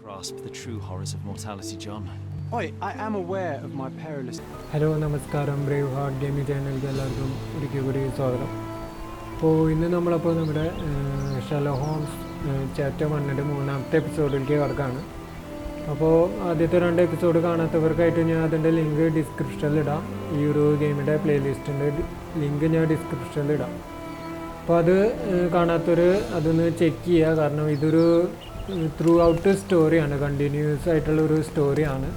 grasp the true horrors of mortality, John. Oi, I am aware of my perilous... hello നമസ്കാരം, Brave heart gaming ചാനലിലേക്ക് എല്ലാവർക്കും ഒരിക്കൽ കൂടി സ്വാഗതം. അപ്പോൾ ഇന്ന് നമ്മളപ്പോൾ നമ്മുടെ ഷെർലോക്ക് ഹോംസ് ചാപ്റ്റർ 1 മൂന്നാമത്തെ എപ്പിസോഡിലേക്ക് കിടക്കുകയാണ്. അപ്പോൾ ആദ്യത്തെ 2 എപ്പിസോഡ് കാണാത്തവർക്കായിട്ട് ഞാൻ അതിൻ്റെ ലിങ്ക് ഡിസ്ക്രിപ്ഷനിലിടാം. ഈ ഒരു ഗെയിമിൻ്റെ പ്ലേലിസ്റ്റിൻ്റെ ലിങ്ക് ഞാൻ ഡിസ്ക്രിപ്ഷനിലിടാം. അപ്പോൾ അത് കാണാത്തവർ അതൊന്ന് ചെക്ക് ചെയ്യുക. കാരണം ഇതൊരു ത്രൂ ഔട്ട് സ്റ്റോറിയാണ്, കണ്ടിന്യൂസ് ആയിട്ടുള്ളൊരു സ്റ്റോറിയാണ്.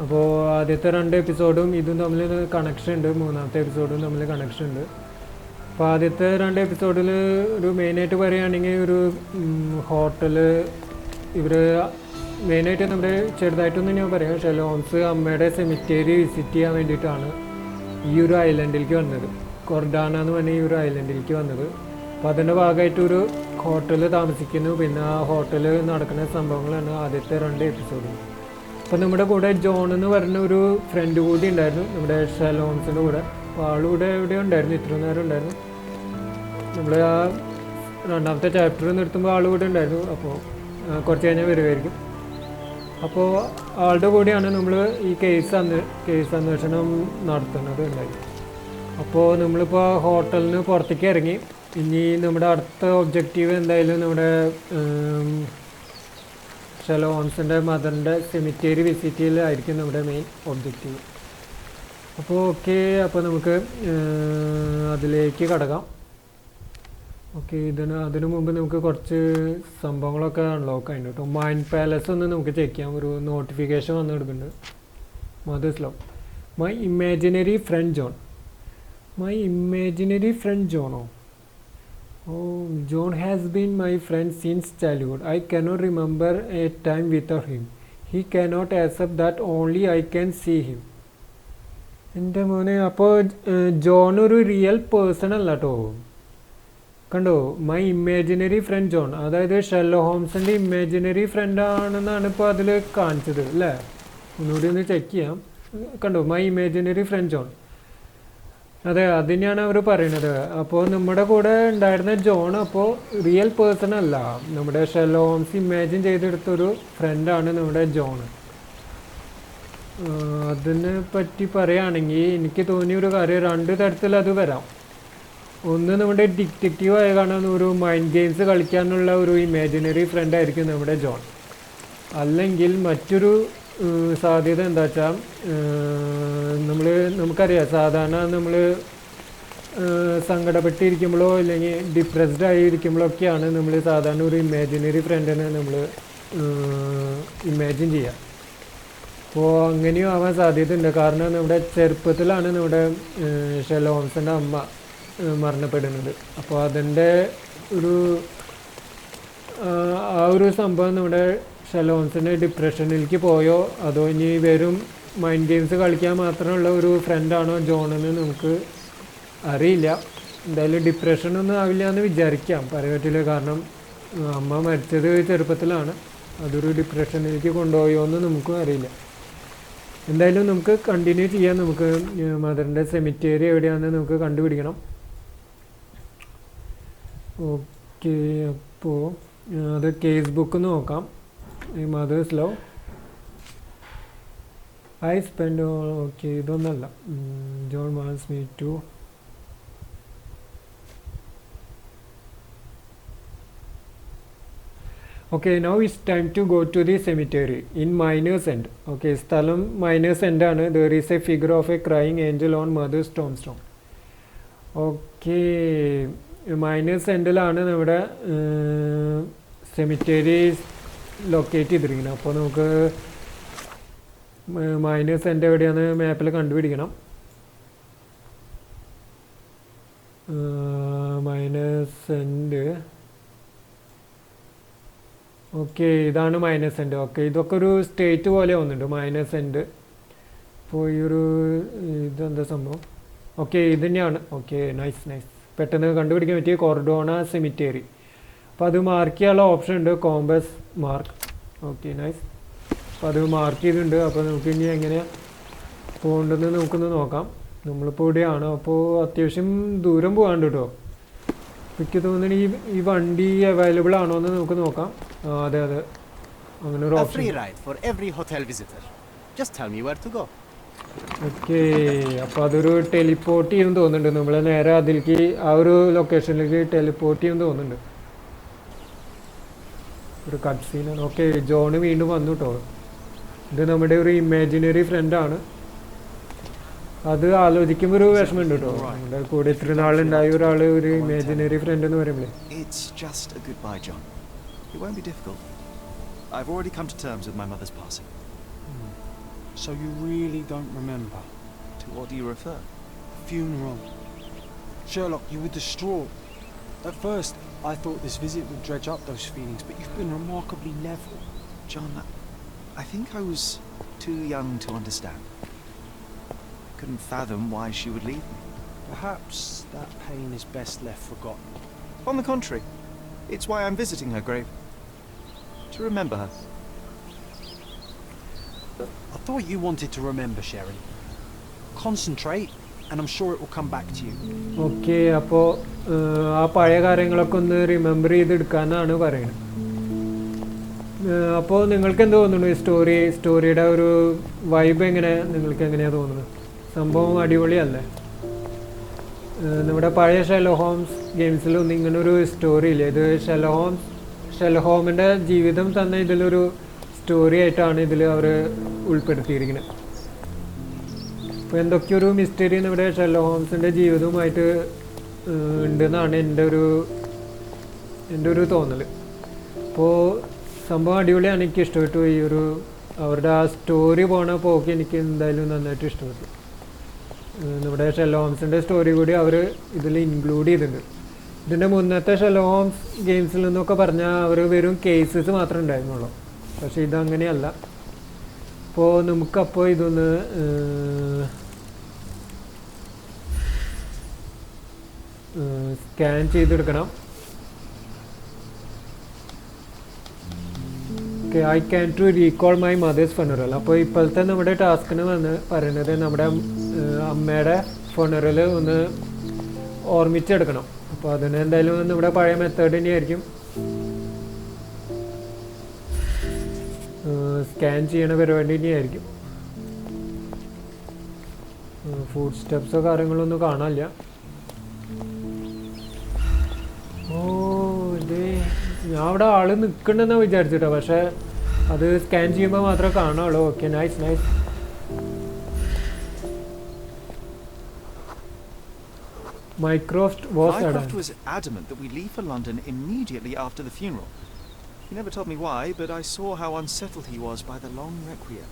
അപ്പോൾ ആദ്യത്തെ 2 എപ്പിസോഡും ഇതും തമ്മിൽ കണക്ഷൻ ഉണ്ട്, മൂന്നാമത്തെ എപ്പിസോഡും തമ്മിൽ കണക്ഷൻ ഉണ്ട്. അപ്പോൾ ആദ്യത്തെ 2 എപ്പിസോഡിൽ ഒരു മെയിനായിട്ട് പറയുകയാണെങ്കിൽ ഒരു ഹോട്ടൽ ഇവർ മെയിനായിട്ട് നമ്മുടെ ചെറുതായിട്ടൊന്നും ഞാൻ പറയാം, ഷെർലോക്ക് ഹോംസ് അമ്മയുടെ സെമിത്തേരി വിസിറ്റ് ചെയ്യാൻ വേണ്ടിയിട്ടാണ് ഈ ഒരു ഐലൻഡിലേക്ക് വന്നത്. കൊർഡാന എന്ന് പറഞ്ഞ ഈ ഒരു ഐലൻഡിലേക്ക് വന്നത്. അപ്പോൾ അതിൻ്റെ ഭാഗമായിട്ടൊരു ഹോട്ടൽ താമസിക്കുന്നു. പിന്നെ ആ ഹോട്ടലിൽ നടക്കുന്ന സംഭവങ്ങളാണ് ആദ്യത്തെ 2 എപ്പിസോഡ്. അപ്പോൾ നമ്മുടെ കൂടെ ജോൺ എന്ന് പറഞ്ഞ ഒരു ഫ്രണ്ട് കൂടി ഉണ്ടായിരുന്നു നമ്മുടെ ഷെർലോക്ക് ഹോംസിൻ്റെ കൂടെ. അപ്പോൾ ആളുകൂടെ എവിടെ ഉണ്ടായിരുന്നു, ഇത്ര നേരം ഉണ്ടായിരുന്നു. നമ്മൾ ആ 2ാമത്തെ ചാപ്റ്റർ നിർത്തുമ്പോൾ ആളുകൂടെ ഉണ്ടായിരുന്നു. അപ്പോൾ കുറച്ച് കഴിഞ്ഞാൽ വരുമായിരിക്കും. അപ്പോൾ ആളുടെ കൂടെയാണ് നമ്മൾ ഈ കേസ് അന്വേഷണം നടത്തുന്നത് ഉണ്ടായി. അപ്പോൾ നമ്മളിപ്പോൾ ഹോട്ടലിൽ നിന്ന് പുറത്തേക്ക് ഇറങ്ങി. ഇനി നമ്മുടെ അടുത്ത ഒബ്ജക്റ്റീവ് എന്തായാലും നമ്മുടെ ഷെർലോക്ക് ഹോംസിൻ്റെ മദറിൻ്റെ സെമിത്തേരി വിസിറ്റ് ചെയ്യലായിരിക്കും നമ്മുടെ മെയിൻ ഒബ്ജക്റ്റീവ്. അപ്പോൾ ഓക്കെ, അപ്പോൾ നമുക്ക് അതിലേക്ക് കടക്കാം. ഓക്കെ, അതിനു മുമ്പ് നമുക്ക് കുറച്ച് സംഭവങ്ങളൊക്കെ അൺലോക്ക് ആയിട്ട് കേട്ടോ. മൈൻഡ് പാലസ് ഒന്ന് നമുക്ക് ചെക്ക് ചെയ്യാം. ഒരു നോട്ടിഫിക്കേഷൻ വന്നു കൊടുക്കുന്നുണ്ട്. Mother's love my imaginary friend John. My imaginary friend ജോണോ? Oh, John has been my friend since childhood. I cannot remember a time without him. He cannot accept that only I can see him. എൻ്റെ മോനെ, അപ്പോൾ John ഒരു real person അല്ല കേട്ടോ. കണ്ടോ, my imaginary friend John, അതായത് Sherlock ഹോംസിൻ്റെ imaginary front ആണെന്നാണ് ഇപ്പോൾ അതിൽ കാണിച്ചത് അല്ലേ. ഒന്നുകൂടി ഒന്ന് ചെക്ക് ചെയ്യാം. കണ്ടോ, മൈ ഇമാജിനറി ഫ്രണ്ട് ജോൺ, അതെ അതിനെയാണ് അവർ പറയുന്നത്. അപ്പോൾ നമ്മുടെ കൂടെ ഉണ്ടായിരുന്ന ജോൺ അപ്പോൾ റിയൽ പേഴ്സൺ അല്ല, നമ്മുടെ ഷെർലോക്ക് ഹോംസ് ഇമാജിൻ ചെയ്തെടുത്തൊരു ഫ്രണ്ടാണ് നമ്മുടെ ജോൺ. അതിനെ പറ്റി പറയുകയാണെങ്കിൽ എനിക്ക് തോന്നിയ ഒരു കാര്യം, 2 തരത്തിൽ അത് വരാം. ഒന്ന്, നമ്മുടെ ഡിറ്റക്റ്റീവ് ആയ കാണാൻ ഒരു മൈൻഡ് ഗെയിംസ് കളിക്കാനുള്ള ഒരു ഇമാജിനറി ഫ്രണ്ട് ആയിരിക്കും നമ്മുടെ ജോൺ. അല്ലെങ്കിൽ മറ്റൊരു സാധ്യത എന്താ വെച്ചാൽ, നമുക്കറിയാം സാധാരണ നമ്മൾ സങ്കടപ്പെട്ടിരിക്കുമ്പോഴോ അല്ലെങ്കിൽ ഡിപ്രസ്ഡ് ആയിരിക്കുമ്പോഴൊക്കെയാണ് നമ്മൾ സാധാരണ ഒരു ഇമാജിനറി ഫ്രണ്ടിനെ നമ്മൾ ഇമാജിൻ ചെയ്യുക. അപ്പോൾ അങ്ങനെയും ആവാൻ സാധ്യതയുണ്ട്. കാരണം നമ്മുടെ ചെറുപ്പത്തിലാണ് നമ്മുടെ ഷെർലോക്ക് ഹോംസിൻ്റെ അമ്മ മരണപ്പെടുന്നത്. അപ്പോൾ അതിൻ്റെ ആ ഒരു സംഭവം നമ്മുടെ ഷെർലോക്ക് ഹോംസിന് ഡിപ്രഷനിലേക്ക് പോയോ അതോ ഇനി വെറും മൈൻഡ് ഗെയിംസ് കളിക്കാൻ മാത്രമുള്ള ഒരു ഫ്രണ്ടാണോ ജോണെന്ന് നമുക്ക് അറിയില്ല. എന്തായാലും ഡിപ്രഷനൊന്നും ആവില്ല എന്ന് വിചാരിക്കാം, പറയാൻ പറ്റില്ല. കാരണം അമ്മ മരിച്ചത് ചെറുപ്പത്തിലാണ്. അതൊരു ഡിപ്രഷനിലേക്ക് കൊണ്ടുപോയോ എന്ന് നമുക്കും അറിയില്ല. എന്തായാലും നമുക്ക് കണ്ടിന്യൂ ചെയ്യാം. നമുക്ക് മദറിൻ്റെ സെമിത്തേരി എവിടെയാണെന്ന് നമുക്ക് കണ്ടുപിടിക്കണം. ഓക്കെ, അപ്പോൾ അത് കേസ് ബുക്ക് നോക്കാം. Mother's love I spend. Okay, ഇതൊന്നല്ല. John wants me to. Okay, now it's time to go to the cemetery in Miners End. Okay, സ്ഥലം മൈനേഴ്സ് എൻഡ് ആണ്. There is a figure of a crying angel on mother's tombstone. Okay, Miners എൻഡിലാണ് നമ്മുടെ cemetery locate ചെയ്തിരിക്കുന്നത്. അപ്പോൾ നമുക്ക് miners end എവിടെയാണ് മാപ്പിൽ കണ്ടുപിടിക്കണം. Minus end. ഓക്കെ, ഇതാണ് മൈനസ് എൻഡ്. ഓക്കെ, ഇതൊക്കെ ഒരു സ്റ്റേറ്റ് പോലെ വന്നിട്ടുണ്ട് മൈനസ് എൻഡ്. അപ്പോൾ ഈ ഒരു ഇതെന്താ സംഭവം? ഓക്കെ, ഇത് തന്നെയാണ്. Okay, nice. പെട്ടെന്ന് കണ്ടുപിടിക്കാൻ പറ്റിയ കൊർഡോണ സെമിത്തേരി. അപ്പോൾ അത് മാർക്ക് ചെയ്യാനുള്ള ഓപ്ഷൻ ഉണ്ട്, കോമ്പസ് മാർക്ക്. Okay, nice. അപ്പോൾ അത് മാർക്ക് ചെയ്തിട്ടുണ്ട്. അപ്പോൾ നമുക്ക് ഇനി എങ്ങനെയാണ് പോകേണ്ടതെന്ന് നമുക്കൊന്ന് നോക്കാം. നമ്മളിപ്പോൾ ഇവിടെയാണ്. അപ്പോൾ അത്യാവശ്യം ദൂരം പോകാണ്ട് കേട്ടോ. എനിക്ക് തോന്നുന്നു ഈ വണ്ടി അവൈലബിൾ ആണോ എന്ന് നമുക്ക് നോക്കാം. അതെ, അങ്ങനെ ഒരു A option. free ride for every hotel visitor. Just tell me where to go. Okay, അപ്പോൾ അതൊരു ടെലിപ്പോർട്ട് ചെയ്യും തോന്നുന്നുണ്ട്. നമ്മൾ നേരെ അതിലേക്ക് ആ ഒരു ലൊക്കേഷനിലേക്ക് ടെലിപ്പോർട്ട് ചെയ്യും തോന്നുന്നുണ്ട്. ഒരു കട്ട് സീനാണ്. ഓക്കെ, ജോണ് വീണ്ടും വന്നു കേട്ടോ. ഇത് നമ്മുടെ ഒരു ഇമാജിനറി ഫ്രണ്ടാണ്. അത് ആലോചിക്കുമ്പോൾ ഒരു വിഷമമുണ്ട് കേട്ടോ. നമ്മുടെ കൂടെ ഇത്ര നാളുണ്ടായ ഒരാൾ ഒരു ഇമാജിനറി ഫ്രണ്ട് എന്ന് പറയുമ്പോൾ. It's just a goodbye, John. It won't be difficult. I've already come to terms with my mother's passing. So you really don't remember? To what do you refer? Funeral. Sherlock, you were distraught. At first, I thought this visit would dredge up those feelings, but you've been remarkably level. John, I think I was too young to understand. Couldn't fathom why she would leave me. Perhaps that pain is best left forgotten. On the contrary, it's why I'm visiting her grave. To remember her. I thought you wanted to remember, Sherry. Concentrate, and I'm sure it will come back to you. Okay, അപ്പോൾ ആ പഴയ കാര്യങ്ങളൊക്കെ ഒന്ന് remember ചെയ്തെടുക്കാനാണ് പറയുന്നത്. അപ്പോൾ നിങ്ങൾക്ക് എന്ത് തോന്നുന്നു? സ്റ്റോറിയുടെ ഒരു വൈബ് നിങ്ങൾക്ക് എങ്ങനെയാണ് തോന്നുന്നത്? സംഭവം അടിപൊളിയല്ലേ? നമ്മുടെ പഴയ ഷെർലോക്ക് ഹോംസ് ഗെയിംസിലൊന്നും ഇങ്ങനൊരു സ്റ്റോറി ഇല്ല. ഇത് ഷെർലോക്ക് ഹോമിൻ്റെ ജീവിതം തന്നെ ഇതിലൊരു സ്റ്റോറി ആയിട്ടാണ് ഇതിൽ അവർ ഉൾപ്പെടുത്തിയിരിക്കുന്നത്. അപ്പോൾ എന്തൊക്കെയൊരു മിസ്റ്ററി നമ്മുടെ ഷെർലോക്ക് ഹോംസിൻ്റെ ജീവിതവുമായിട്ട് ഉണ്ടെന്നാണ് എൻ്റെ ഒരു തോന്നൽ. അപ്പോൾ സംഭവം അടിപൊളിയാണ്, എനിക്ക് ഇഷ്ടപ്പെട്ടു. ഈ ഒരു അവരുടെ ആ സ്റ്റോറി പോണ പോക്ക് എനിക്ക് എന്തായാലും നന്നായിട്ട് ഇഷ്ടപ്പെട്ടു. നമ്മുടെ ഷെർലോക്ക് ഹോംസിൻ്റെ സ്റ്റോറി കൂടി അവർ ഇതിൽ ഇൻക്ലൂഡ് ചെയ്തിട്ടുണ്ട്. ഇതിൻ്റെ മുന്നത്തെ ഷെർലോക്ക് ഹോംസ് ഗെയിംസിൽ നിന്നൊക്കെ പറഞ്ഞാൽ അവർ വെറും കേസസ് മാത്രമേ ഉണ്ടായിരുന്നുള്ളൂ. പക്ഷേ ഇതങ്ങനെയല്ല. അപ്പോൾ നമുക്കപ്പോൾ ഇതൊന്ന് സ്കാൻ ചെയ്തെടുക്കണം. Okay, I can to recall my mother's funeral. അപ്പോൾ ഇപ്പോഴത്തെ നമ്മുടെ ടാസ്കിന് പറയുന്നത് നമ്മുടെ അമ്മയുടെ ഫെണറൽ ഒന്ന് ഓർമ്മിച്ചെടുക്കണം. അപ്പോൾ അതിന് എന്തായാലും നമ്മുടെ പഴയ മെത്തേഡ് തന്നെയായിരിക്കും. സ്കാൻ ചെയ്യണ പരിപാടി തന്നെയായിരിക്കും. ഫുഡ് സ്റ്റെപ്സോ കാര്യങ്ങളൊന്നും കാണാനില്ല. ഓ, ഇത് ഞാൻ അവിടെ ആള് നിൽക്കണ്ടെന്നാണ് വിചാരിച്ചിട്ടോ, പക്ഷെ അത് സ്കാൻ ചെയ്യുമ്പോൾ മാത്രമേ കാണുള്ളൂ. Okay, nice. Mycroft was adamant that we leave for London immediately after the funeral. He never told me why, but I saw how unsettled he was by the long requiem.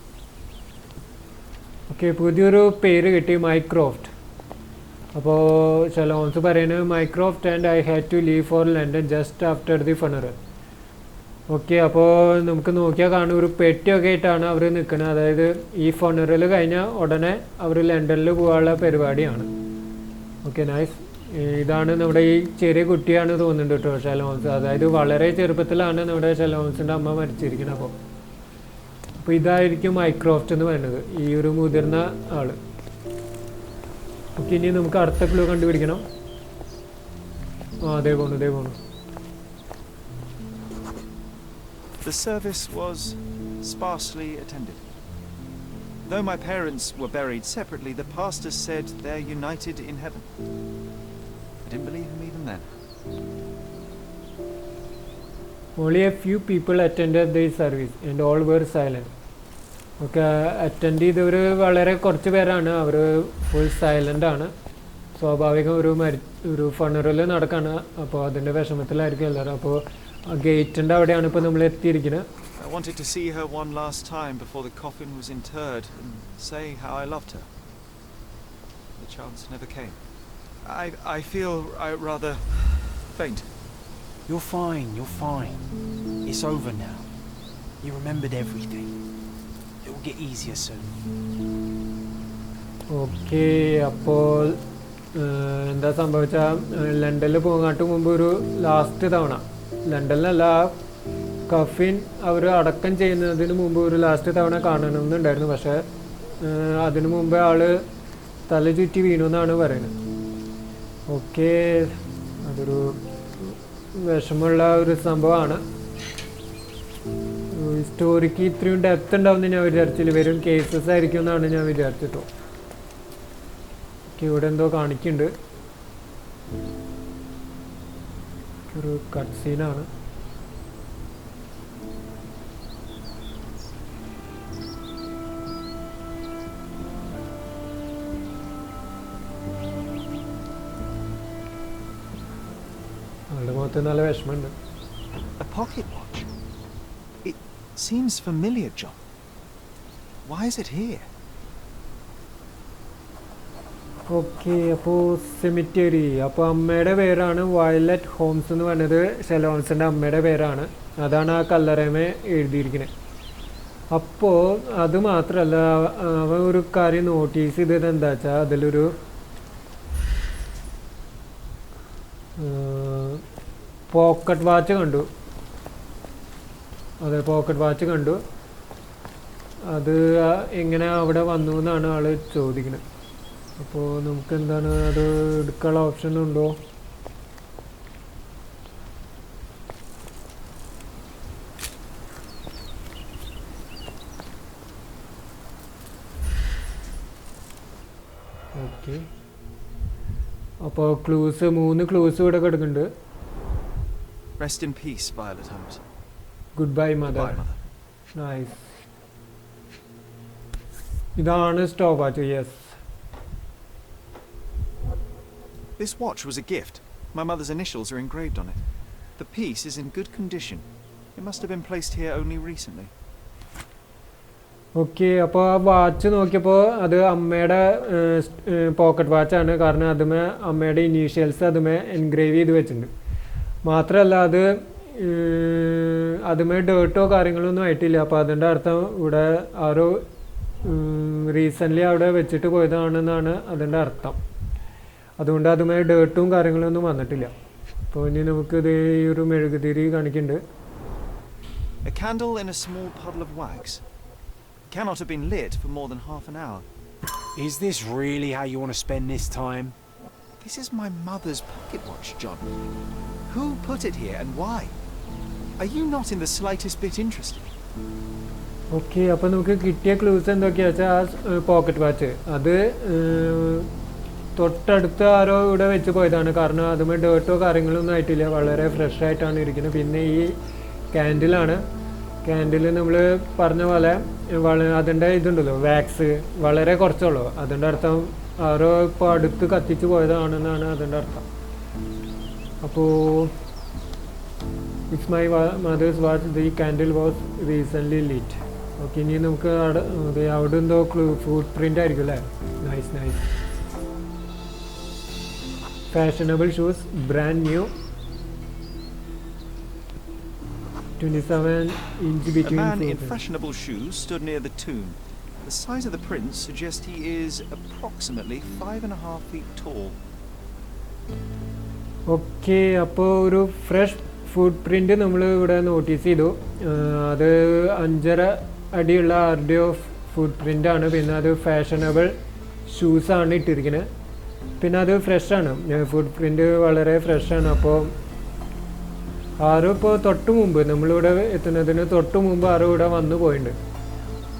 Okay, പുതിയൊരു പേര് കിട്ടി, Mycroft. അപ്പോൾ Sherlock Holmes പറയുന്നത് Mycroft and I had to leave for London just after the funeral. Okay, അപ്പോൾ നമുക്ക് നോക്കിയാൽ കാണും ഒരു പെട്ടിയൊക്കെ ആയിട്ടാണ് അവർ നിൽക്കുന്നത്. അതായത് ഈ ഫെണറൽ കഴിഞ്ഞാൽ ഉടനെ അവർ ലണ്ടനിൽ പോകാനുള്ള പരിപാടിയാണ്. Okay, nice. ഇതാണ് നമ്മുടെ ഈ ചെറിയ കുട്ടിയാണ് തോന്നുന്നുണ്ട് കേട്ടോ ഷെർലോക്ക് ഹോംസ്. അതായത് വളരെ ചെറുപ്പത്തിലാണ് നമ്മുടെ ഷെർലോക്ക് ഹോംസിൻ്റെ അമ്മ മരിച്ചിരിക്കുന്നത്. അപ്പോൾ ഇതായിരിക്കും മൈക്രോഫ്റ്റ് എന്ന് പറയുന്നത്, ഈ ഒരു മുതിർന്ന ആൾ. ഓക്കെ, ഇനി നമുക്ക് അടുത്ത ക്ലൂ കണ്ടുപിടിക്കണം. അതേ പോണു. The service was sparsely attended. Though my parents were buried separately, the pastor said they're united in heaven. I didn't believe him even then. Only a few people attended the service and all were silent. Okay, attend ചെയ്തവർ വളരെ കുറച്ച് പേരാണ്. അവർ full silent ആണ്. സ്വാഭാവികം ഒരു ഫണറൽ നടക്കാണ്. അപ്പോൾ അതിൻ്റെ വിഷമത്തിലായിരിക്കും എല്ലാവരും. അപ്പോൾ ആ ഗേറ്റിൻ്റെ അവിടെയാണ് ഇപ്പോൾ നമ്മൾ എത്തിയിരിക്കുന്നത്. I wanted to see her one last time before the coffin was interred and say how I loved her. The chance never came. I feel rather faint. You're fine. It's over now. You remembered everything. It will get easier soon. Okay, അപ്പോൾ എന്താ സംഭവിച്ചാൽ ലണ്ടനിൽ പോകാട്ട് മുമ്പ് ഒരു last തവണ, ലണ്ടനിലല്ല, coffin അവർ അടക്കം ചെയ്യുന്നതിന് മുമ്പ് ഒരു ലാസ്റ്റ് തവണ കാണണമെന്നുണ്ടായിരുന്നു. പക്ഷേ അതിനു മുമ്പേ ആള് തല ചുറ്റി വീണു എന്നാണ് പറയുന്നത്. ഓക്കെ, അതൊരു വിഷമമുള്ള ഒരു സംഭവമാണ്. സ്റ്റോറിക്ക് ഇത്രയും ഡെപ്ത് ഉണ്ടാവുമെന്ന് ഞാൻ വിചാരിച്ചില്ല, വെറും കേസസ് ആയിരിക്കും എന്നാണ് ഞാൻ വിചാരിച്ചിട്ടോ. ഇവിടെ എന്തോ കാണിക്കുന്നുണ്ട്, ഒരു കട്ട് സീനാണ്. ആളുടെ മുഖത്ത് നല്ല വിഷമമുണ്ട്. A pocket watch. It seems familiar, John. Why is it here? Okay, അപ്പോൾ സെമിറ്ററി. അപ്പോൾ അമ്മയുടെ പേരാണ് വയലറ്റ് ഹോംസ് എന്ന് പറഞ്ഞത്. ഷെർലോക്ക് ഹോംസിൻ്റെ അമ്മയുടെ പേരാണ്. അതാണ് ആ കല്ലറേമേ എഴുതിയിരിക്കുന്നത്. അപ്പോൾ അത് മാത്രമല്ല, അവൻ ഒരു കാര്യം നോട്ടീസ് ചെയ്തത് എന്താ വെച്ചാൽ അതിലൊരു പോക്കറ്റ് വാച്ച് കണ്ടു. അതെ, പോക്കറ്റ് വാച്ച് കണ്ടു. അത് എങ്ങനെ അവിടെ വന്നു എന്നാണ് ആള് ചോദിക്കുന്നത്. അപ്പോൾ നമുക്ക് എന്താണ് അത് എടുക്കാനുള്ള ഓപ്ഷൻ ഉണ്ടോ? ഓക്കെ, അപ്പോൾ ക്ലൂസ് 3 ക്ലൂസ് ഇവിടെ കിടക്കുന്നുണ്ട്. Rest in peace, Violet Holmes. Goodbye, mother. Goodbye, mother. Nice. ഇതാണ് stop watch. Yes. This watch was a gift. My mother's initials are engraved on it. The piece is in good condition. It must have been placed here only recently. Okay, അപ്പോൾ ആ watch നോക്കിയപ്പോൾ അത് അമ്മയുടെ pocket വാച്ചാണ്. കാരണം അതുമേ അമ്മയുടെ initials അതുമേ engrave ചെയ്ത് വെച്ചിട്ടുണ്ട്. മാത്രമല്ല അതുമേ ഡേർട്ടോ കാര്യങ്ങളൊന്നും ആയിട്ടില്ല. അപ്പോൾ അതിൻ്റെ അർത്ഥം ഇവിടെ ആരോ റീസെൻ്റ്ലി അവിടെ വെച്ചിട്ട് പോയതാണെന്നാണ് അതിൻ്റെ അർത്ഥം. അതുകൊണ്ട് അതുമേ ഡേർട്ടും കാര്യങ്ങളൊന്നും വന്നിട്ടില്ല. അപ്പോൾ ഇനി നമുക്കിത് ഈ ഒരു മെഴുകുതിരി കാണിക്കുന്നുണ്ട്. A candle in a small puddle of wax. It cannot have been lit for more than half an hour. Is this really how you want to spend this time? This is my mother's pocket watch, John. Who put it here and why? Are you not in the slightest bit interested? Okay, അപ്പോൾ നമുക്ക് കിട്ടിയ clues എന്തൊക്കെയാണെന്ന് വെച്ചാൽ ആ pocket watch അത് തൊട്ടടുത്ത് ആരോ ഇവിടെ വെച്ച് പോയതാണ്. കാരണം അതുമേ ഡേർട്ടോ കാര്യങ്ങളൊന്നും ആയിട്ടില്ല, വളരെ ഫ്രഷ് ആയിട്ടാണ് ഇരിക്കുന്നത്. പിന്നെ ഈ ക്യാൻഡിലാണ്. ക്യാൻഡിൽ നമ്മൾ പറഞ്ഞ പോലെ അതിൻ്റെ ഇതുണ്ടല്ലോ വാക്സ് വളരെ കുറച്ചുള്ളൂ. അതിൻ്റെ അർത്ഥം ആരോ ഇപ്പോൾ അടുത്ത് കത്തിച്ച് പോയതാണെന്നാണ് അതിൻ്റെ അർത്ഥം. അപ്പോൾ it's my mother's watch, the candle was recently lit. Okay, ഇനി നമുക്ക് അവിടെ എന്തോ ഫുട് പ്രിൻ്റ് ആയിരിക്കും അല്ലേ? Nice nice. Fashionable shoes, brand new. 27-inch A between man in foot. fashionable shoes stood near the tomb. The size of the prints suggests he is approximately 5.5 feet tall. Okay, അപ്പോൾ ഒരു fresh ഫുട് print നമ്മൾ ഇവിടെ notice ചെയ്തു. അത് 5.5 അടിയുള്ള ആരുടെയോ ഫുട് പ്രിൻ്റാണ്. പിന്നെ അത് ഫാഷനബിൾ ഷൂസാണ് ഇട്ടിരിക്കുന്നത്. പിന്നെ അത് ഫ്രഷാണ്, ഫുട് പ്രിൻ്റ് വളരെ ഫ്രഷാണ്. അപ്പോൾ ആരോ ഇപ്പോൾ തൊട്ട് മുമ്പ് നമ്മളിവിടെ എത്തുന്നതിന് തൊട്ട് മുമ്പ് ആരോ ഇവിടെ വന്നു പോയിട്ടുണ്ട്.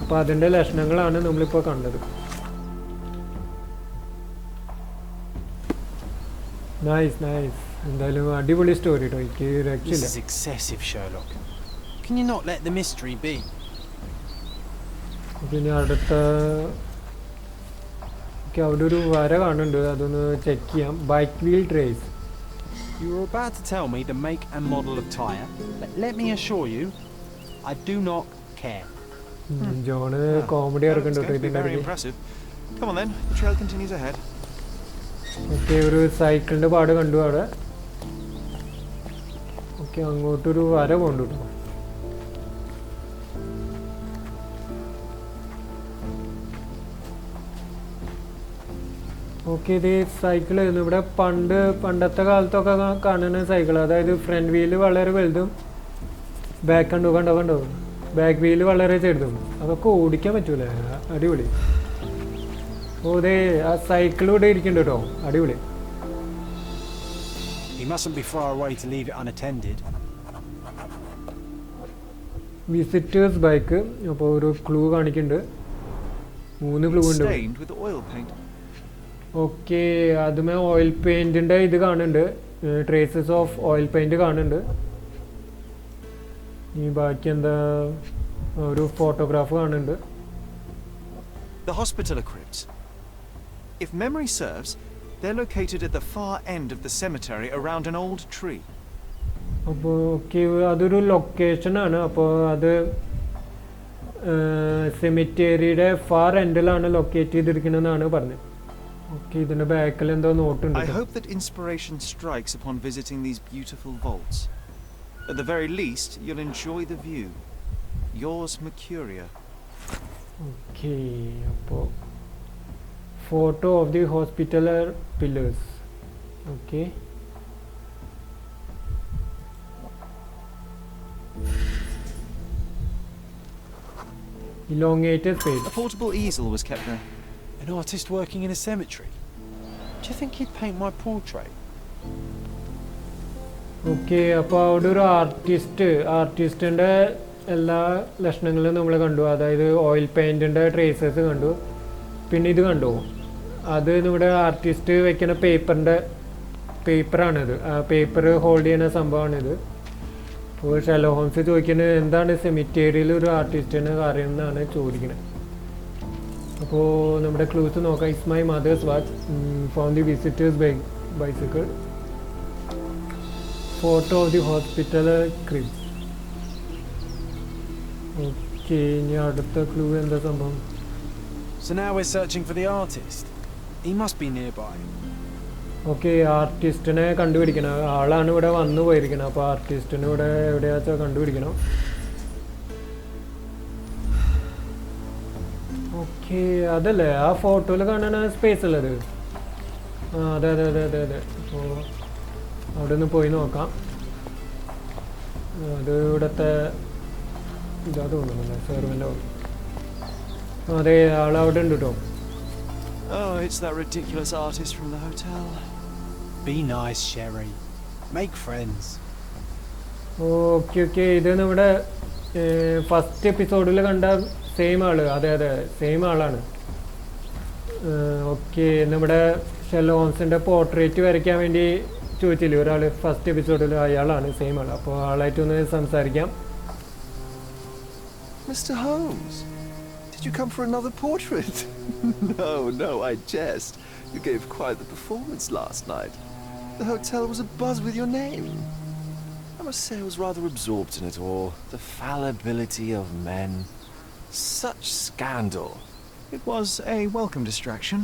അപ്പോൾ അതിൻ്റെ ലക്ഷണങ്ങളാണ് നമ്മളിപ്പോൾ കണ്ടത്. Nice nice. എന്തായാലും അടിപൊളി സ്റ്റോറി കേട്ടോ, എനിക്ക് രക്ഷയില്ല. This is excessive, Sherlock. Can you not let the mystery be? പിന്നെ അടുത്ത അവിടെ ഒരു വര കാണുന്നുണ്ട്, അതൊന്ന് ചെക്ക് ചെയ്യാം. Bike wheel trace. You were about to tell me the make and model of tyre, but let me assure you, I do not care. John comedy It's ഇറക്കുന്നുണ്ട് going to be ഇതിൻ്റെ very ഇടയ്ക്ക്. impressive. Come on then, the trail continues ahead. Okay, ഒരു സൈക്കിളിൻ്റെ പാട് കണ്ടു അവിടെ. Okay, അങ്ങോട്ടൊരു വര പോകണ്ടു കേട്ടോ. Okay, ഇത് സൈക്കിളായിരുന്നു. ഇവിടെ പണ്ടത്തെ കാലത്തൊക്കെ കാണുന്ന സൈക്കിൾ, അതായത് ഫ്രണ്ട് വീല് വളരെ വലുതും ബാക്ക് കണ്ടോ ബാക്ക് വീല് വളരെ ചെറുതും. അതൊക്കെ ഓടിക്കാൻ പറ്റൂലേ, അടിപൊളി. ഓ ദേ ആ സൈക്കിൾ ഇവിടെ ഇരിക്കുന്നുണ്ട് കേട്ടോ, അടിപൊളി. He mustn't be far away to leave it unattended. Visitors bike. അപ്പോൾ ഒരു ക്ലൂ കാണിക്കുന്നുണ്ട്, 3 ക്ലൂ ഉണ്ട്. Stained with oil paint. Okay, അതുമേ ഓയിൽ പെയിൻറ്റിൻ്റെ ഇത് കാണുന്നുണ്ട്, ട്രേസസ് ഓഫ് ഓയിൽ പെയിൻറ്റ് കാണുന്നുണ്ട്. ഈ ബാക്കി എന്താ, ഒരു ഫോട്ടോഗ്രാഫ് കാണുന്നുണ്ട്. The hospitaller crypts. If memory serves, they're located at the far end of the cemetery around an old tree. അപ്പോൾ ഓക്കെ, അതൊരു ലൊക്കേഷനാണ്. അപ്പോൾ അത് സെമിറ്റേരിയുടെ ഫാർ എൻഡിലാണ് ലൊക്കേറ്റ് ചെയ്തിരിക്കുന്നതെന്നാണ് പറഞ്ഞത്. ഓക്കെ, ഇതിൻ്റെ ബാക്കിൽ എന്തോ നോട്ടുണ്ട്. I hope that inspiration strikes upon visiting these beautiful vaults. At the very least, you'll enjoy the view. Yours, Mercuria. Okay, അപ്പോൾ photo of the hospitaller pillars. Okay, elongated space. A portable easel was kept there. An artist working in a cemetery. Do you think he'd paint my portrait? Okay, അപ്പോൾ അവിടെ ഒരു ആർട്ടിസ്റ്റിൻ്റെ എല്ലാ ലക്ഷണങ്ങളും നമ്മൾ കണ്ടു. അതായത് oil പെയിൻറ്റിൻ്റെ traces കണ്ടു, പിന്നെ ഇത് കണ്ടു. അത് നമ്മുടെ ആർട്ടിസ്റ്റ് വെക്കുന്ന പേപ്പറാണിത്. ആ പേപ്പർ ഹോൾഡ് ചെയ്യുന്ന സംഭവമാണിത്. അപ്പോൾ ഷെർലോക്ക് ഹോംസ് ചോദിക്കുന്നത് എന്താണ് സെമിറ്റേരിയൽ ഒരു ആർട്ടിസ്റ്റിന് കാര്യം എന്നാണ് ചോദിക്കുന്നത്. അപ്പോൾ നമ്മുടെ ക്ലൂസ് നോക്കാം. It's my mother's watch, phone the visitors bicycle, photo of the hospitaller cribs. Okay, ഇനി അടുത്ത ക്ലൂ എന്താ സംഭവം? So now we're searching for the artist. He must be nearby. Okay, ആർട്ടിസ്റ്റിനെ കണ്ടുപിടിക്കണം. ആളാണ് ഇവിടെ വന്നു പോയിരിക്കണം. അപ്പോൾ ആർട്ടിസ്റ്റിനെ ഇവിടെ എവിടെയാച്ചാൽ കണ്ടുപിടിക്കണം. ഓക്കെ, അതല്ലേ ആ ഫോട്ടോയിൽ കാണാൻ സ്പേസ് ഉള്ളത്? ആ, അതെ അതെ അതെ അതെ അതെ. അപ്പോൾ അവിടെ ഒന്ന് പോയി നോക്കാം. അത് ഇവിടുത്തെ ഇതാ തോന്നുന്നല്ലേ, സെർവൻ്റ്. അതെ, ആളവിടെ ഉണ്ട് കേട്ടോ. Oh, it's that ridiculous artist from the hotel. Be nice, Sherry. Make friends. Okay okay, ഇത് നമ്മുടെ ഫസ്റ്റ് എപ്പിസോഡിൽ കണ്ട സെയിം ആള്. അതെ അതെ, സെയിം ആളാണ്. ഓക്കെ, നമ്മുടെ ഷെർലോക്ക് ഹോംസിൻ്റെ പോർട്രേറ്റ് വരയ്ക്കാൻ വേണ്ടി ചോദിച്ചില്ലേ ഒരാൾ ഫസ്റ്റ് എപ്പിസോഡിൽ, അയാളാണ്, സെയിം ആൾ. അപ്പോൾ ആളായിട്ടൊന്ന് സംസാരിക്കാം. Mr. Holmes, did you come for another portrait? No, I jest. You gave quite the performance last night. The hotel was abuzz with your name. I must say I was rather absorbed in it all. The fallibility of men. Such scandal. It was a welcome distraction.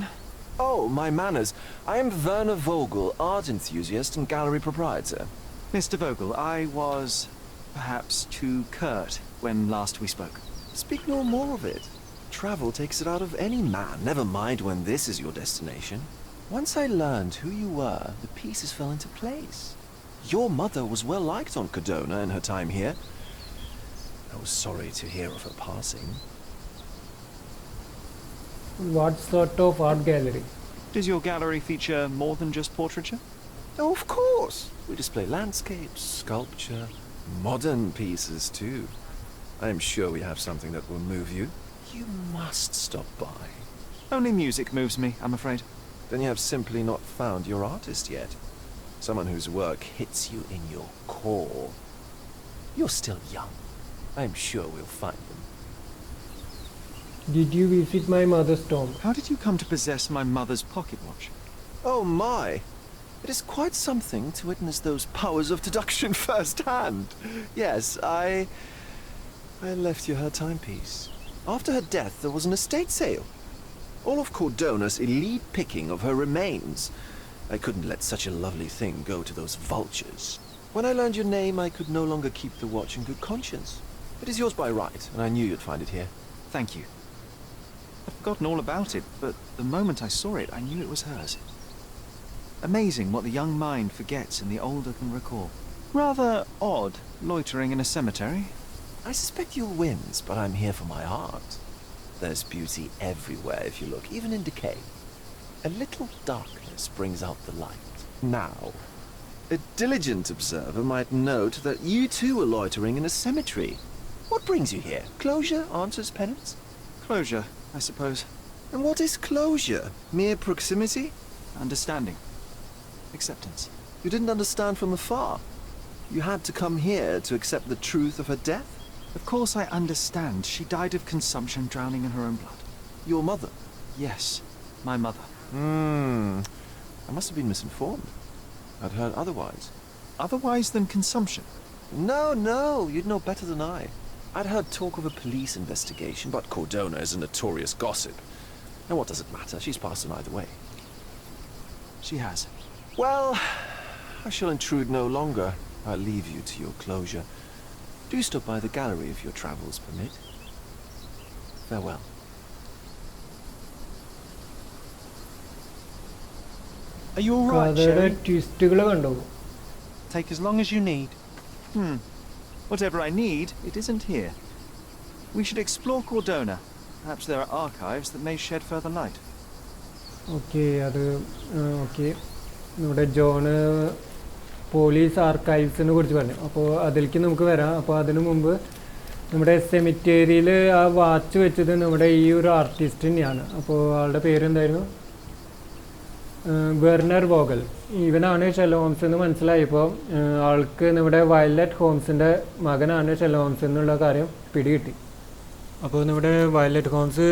Oh, my manners. I am Werner Vogel, art enthusiast and gallery proprietor. Mr. Vogel, I was perhaps too curt when last we spoke. Speak no more of it. Travel takes it out of any man, never mind when this is your destination. Once I learned who you were, the pieces fell into place. Your mother was well liked on Cadona in her time here. I was sorry to hear of her passing. What sort of art gallery? Does your gallery feature more than just portraiture? Oh, of course. We display landscapes, sculpture, modern pieces too. I am sure we have something that will move you. You must stop by. Only music moves me, I'm afraid. Then you have simply not found your artist yet. Someone whose work hits you in your core. You're still young. I am sure we'll find them. Did you visit my mother's tomb? How did you come to possess my mother's pocket watch? Oh my! It is quite something to witness those powers of deduction firsthand. Yes, I left you her timepiece. After her death, there was an estate sale. All of Cordona's elite picking of her remains. I couldn't let such a lovely thing go to those vultures. When I learned your name, I could no longer keep the watch in good conscience. It is yours by right, and I knew you'd find it here. Thank you. I'd forgotten all about it, but the moment I saw it, I knew it was hers. Amazing what the young mind forgets and the older can recall. Rather odd, loitering in a cemetery. I suspect you'll win, but I'm here for my art. There's beauty everywhere if you look, even in decay. A little darkness brings out the light. Now, a diligent observer might note that you too were loitering in a cemetery. What brings you here? Closure answers penance? Closure, I suppose. And what is closure? Mere proximity? Understanding. Acceptance. You didn't understand from afar. You had to come here to accept the truth of her death? Of course I understand. She died of consumption, drowning in her own blood. Your mother? Yes, my mother. I must have been misinformed. I'd heard otherwise. Otherwise than consumption? No, you'd know better than I. I'd heard talk of a police investigation, but Cordona is a notorious gossip. And what does it matter? She's passed on either way. She has. Well, I shall intrude no longer. I'll leave you to your closure. Do stop by the gallery if your travels permit. Farewell. Are you alright, കഥയുടെ Sherry? ട്വിസ്റ്റുകൾ കണ്ടോ? Take as long as you need. Whatever I need, it isn't here. We should explore Cordona. Perhaps there are archives that may shed further light. Okay okay നമ്മുടെ John police ആർക്കൈവ്സിനെ കുറിച്ച് പറഞ്ഞു. അപ്പോൾ അതിലേക്ക് നമുക്ക് വരാം. അപ്പോൾ അതിനു മുമ്പ് നമ്മുടെ സെമിറ്റേരിയിൽ ആ വാച്ച് വെച്ചത് നമ്മുടെ ഈ ഒരു ആർട്ടിസ്റ്റ് തന്നെയാണ്. അപ്പോൾ ആളുടെ പേരെന്തായിരുന്നു? വെർണർ വോഗൽ. ഇവനാണ് ഷെർലോക്ക് ഹോംസ് എന്ന് മനസ്സിലായപ്പോൾ ആൾക്ക് നമ്മുടെ വയലറ്റ് ഹോംസിൻ്റെ മകനാണ് ഷെർലോക്ക് ഹോംസ് എന്നുള്ള കാര്യം പിടികിട്ടി. അപ്പോൾ നമ്മുടെ വയലറ്റ് ഹോംസ്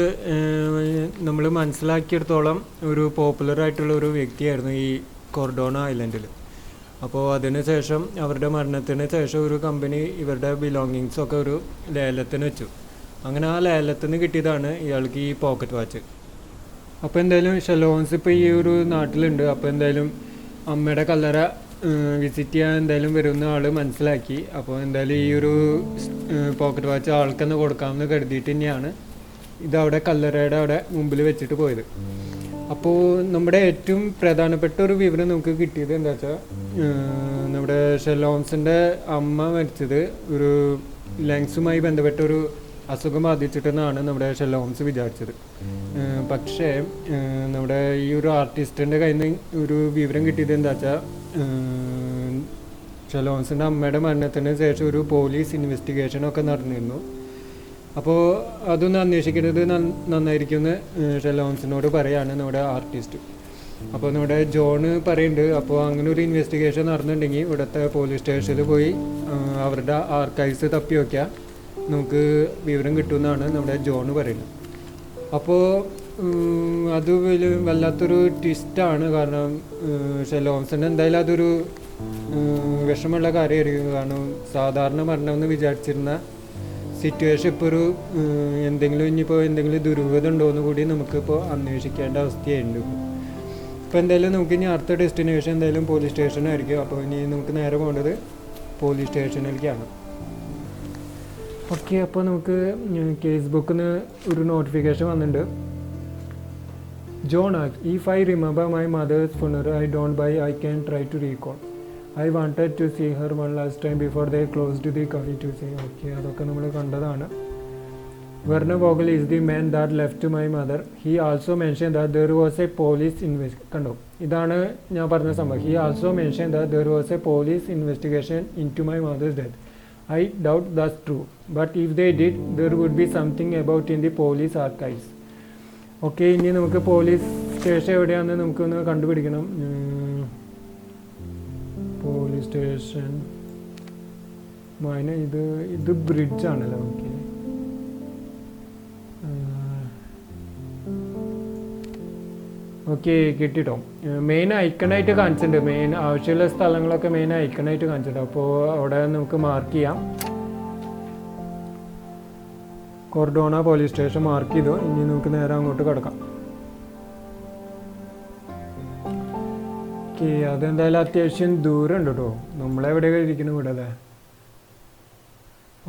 നമ്മൾ മനസ്സിലാക്കിയെടുത്തോളം ഒരു പോപ്പുലറായിട്ടുള്ള ഒരു വ്യക്തിയായിരുന്നു ഈ കോർഡോണ ഐലൻഡിൽ. അപ്പോൾ അതിന് ശേഷം അവരുടെ മരണത്തിന് ശേഷം ഒരു കമ്പനി ഇവരുടെ ബിലോങ്ങിങ്സൊക്കെ ഒരു ലേലത്തിന് വെച്ചു. അങ്ങനെ ആ ലേലത്തിൽ നിന്ന് കിട്ടിയതാണ് ഇയാൾക്ക് ഈ പോക്കറ്റ് വാച്ച്. അപ്പോൾ എന്തായാലും ഷെർലോക്ക് ഹോംസ് ഇപ്പോൾ ഈ ഒരു നാട്ടിലുണ്ട്. അപ്പോൾ എന്തായാലും അമ്മയുടെ കല്ലറ വിസിറ്റ് ചെയ്യാൻ എന്തായാലും വരുന്ന ആൾ മനസ്സിലാക്കി. അപ്പോൾ എന്തായാലും ഈ ഒരു പോക്കറ്റ് വാച്ച് ആൾക്കെന്ന് കൊടുക്കാമെന്ന് കരുതിയിട്ട് തന്നെയാണ് ഇതവിടെ കല്ലറയുടെ അവിടെ മുമ്പിൽ വെച്ചിട്ട് പോയത്. അപ്പോൾ നമ്മുടെ ഏറ്റവും പ്രധാനപ്പെട്ട ഒരു വിവരം നമുക്ക് കിട്ടിയത് എന്താ വെച്ചാൽ നമ്മുടെ ഷെർലോക്ക് ഹോംസിൻ്റെ അമ്മ മരിച്ചത് ഒരു ലങ്സുമായി ബന്ധപ്പെട്ട ഒരു അസുഖം ബാധിച്ചിട്ടെന്നാണ് നമ്മുടെ ഷെർലോക്ക് ഹോംസ് വിചാരിച്ചത്. പക്ഷേ നമ്മുടെ ഈ ഒരു ആർട്ടിസ്റ്റിൻ്റെ കയ്യിൽ നിന്ന് ഒരു വിവരം കിട്ടിയത് എന്താ വെച്ചാൽ ഷെർലോക്ക് ഹോംസിൻ്റെ അമ്മയുടെ മരണത്തിന് ശേഷം ഒരു പോലീസ് ഇൻവെസ്റ്റിഗേഷനൊക്കെ നടന്നിരുന്നു. അപ്പോൾ അതൊന്ന് അന്വേഷിക്കുന്നത് നന്നായിരിക്കുമെന്ന് ഷെർലോക്ക് ഹോംസിനോട് പറയാണ് നമ്മുടെ ആർട്ടിസ്റ്റ്. അപ്പോൾ നമ്മുടെ ജോണ് പറയുന്നുണ്ട് അപ്പോൾ അങ്ങനെ ഒരു ഇൻവെസ്റ്റിഗേഷൻ നടന്നിട്ടുണ്ടെങ്കിൽ ഇവിടുത്തെ പോലീസ് സ്റ്റേഷനിൽ പോയി അവരുടെ ആർക്കൈവ്സ് തപ്പി വയ്ക്കുക, നമുക്ക് വിവരം കിട്ടുമെന്നാണ് നമ്മുടെ ജോണ് പറയുന്നത്. അപ്പോൾ അത് വല്ലാത്തൊരു ട്വിസ്റ്റാണ്. കാരണം ഷെർലോക്ക് ഹോംസിന് എന്തായാലും അതൊരു വിഷമമുള്ള കാര്യമായിരിക്കും. കാരണം സാധാരണ മരണമെന്ന് വിചാരിച്ചിരുന്ന സിറ്റുവേഷൻ ഇപ്പോൾ ഒരു എന്തെങ്കിലും ദുരൂഹത ഉണ്ടോ എന്ന് കൂടി നമുക്കിപ്പോൾ അന്വേഷിക്കേണ്ട അവസ്ഥയുണ്ട്. ഇപ്പോൾ എന്തായാലും നമുക്ക് ഇനി അടുത്ത ഡെസ്റ്റിനേഷൻ എന്തായാലും പോലീസ് സ്റ്റേഷനായിരിക്കും. അപ്പോൾ ഇനി നമുക്ക് നേരെ പോകേണ്ടത് പോലീസ് സ്റ്റേഷനിലേക്കാണ്. ഓക്കെ, അപ്പോൾ നമുക്ക് കേസ് ബുക്കിൽ നിന്ന് ഒരു നോട്ടിഫിക്കേഷൻ വന്നിട്ടുണ്ട്. John asked, if I remember my mother's funeral, I don't buy, I can try to recall. I wanted to see her one last time before they closed the cafe to say, okay, അതൊക്കെ നമ്മൾ കണ്ടതാണ്. Werner Vogel is the man that left my mother. He also mentioned that there was a police investigation. കണ്ടോ, ഇതാണ് ഞാൻ പറഞ്ഞ സംഭവം. He also mentioned that there was a police investigation into my mother's death. I doubt that's true, but if they did, there would be something about in the police archives. Okay, ഇനി നമുക്ക് police station എവിടെയാണെന്ന് നമുക്കൊന്ന് കണ്ടുപിടിക്കണം. Police station ഇത് ബ്രിഡ്ജാണല്ലോ. Okay കിട്ടിട്ടോ. Main ഐക്കണായിട്ട് കാണിച്ചിട്ടുണ്ട്. Main ആവശ്യമുള്ള സ്ഥലങ്ങളൊക്കെ main ഐക്കണായിട്ട് കാണിച്ചിട്ടുണ്ട്. അപ്പോൾ അവിടെ നമുക്ക് മാർക്ക് ചെയ്യാം. കോർഡോണ പോലീസ് സ്റ്റേഷൻ മാർക്ക് ചെയ്തു. ഇനി നമുക്ക് നേരെ അങ്ങോട്ട് കിടക്കാം. ഓക്കെ, അതെന്തായാലും അത്യാവശ്യം ദൂരം ഉണ്ട് കേട്ടോ. നമ്മളെവിടെയൊക്കെ ഇരിക്കുന്നു ഇവിടെ അല്ലേ.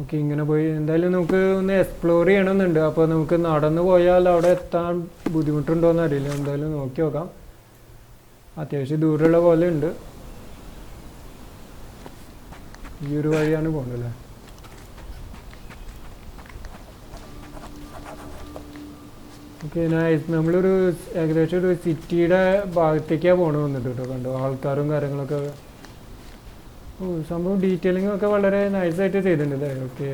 ഓക്കെ, ഇങ്ങനെ പോയി എന്തായാലും നമുക്ക് ഒന്ന് എക്സ്പ്ലോർ ചെയ്യണമെന്നുണ്ട്. അപ്പോൾ നമുക്ക് നടന്നു പോയാൽ അവിടെ എത്താൻ ബുദ്ധിമുട്ടുണ്ടോയെന്ന് അറിയില്ല. എന്തായാലും നോക്കി നോക്കാം. അത്യാവശ്യം ദൂരമുള്ള പോലെ ഉണ്ട്. ഈ ഒരു വഴിയാണ് പോകുന്നത്. ഓക്കെ, നമ്മളൊരു ഏകദേശം ഒരു സിറ്റിയുടെ ഭാഗത്തേക്കാണ് പോകണം വന്നിട്ട് കേട്ടോ. കണ്ടോ ആൾക്കാരും കാര്യങ്ങളൊക്കെ. സംഭവം ഡീറ്റെയിലിംഗ് ഒക്കെ വളരെ നൈസായിട്ട് ചെയ്തിട്ടുണ്ട്. ഓക്കെ,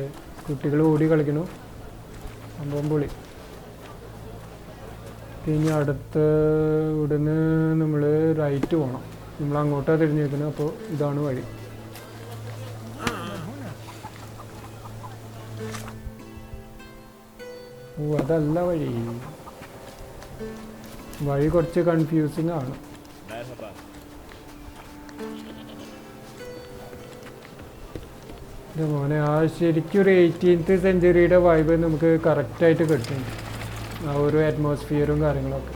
കുട്ടികൾ ഓടി കളിക്കുന്നു. സംഭവം പൊളി. ഇനി അടുത്ത ഇവിടുന്ന് നമ്മൾ റൈറ്റ് പോകണം. നമ്മൾ അങ്ങോട്ടാണ് തിരിഞ്ഞു നിൽക്കുന്നത്. അപ്പോൾ ഇതാണ് വഴി. ഓ അതല്ല വഴി. വഴി കുറച്ച് കൺഫ്യൂസിങ് ആണ്. മോനെ ആ ശരിക്കും ഒരു 18th സെഞ്ച്വറിയുടെ വൈബ് നമുക്ക് കറക്റ്റായിട്ട് കിട്ടും. ആ ഒരു അറ്റ്മോസ്ഫിയറും കാര്യങ്ങളൊക്കെ.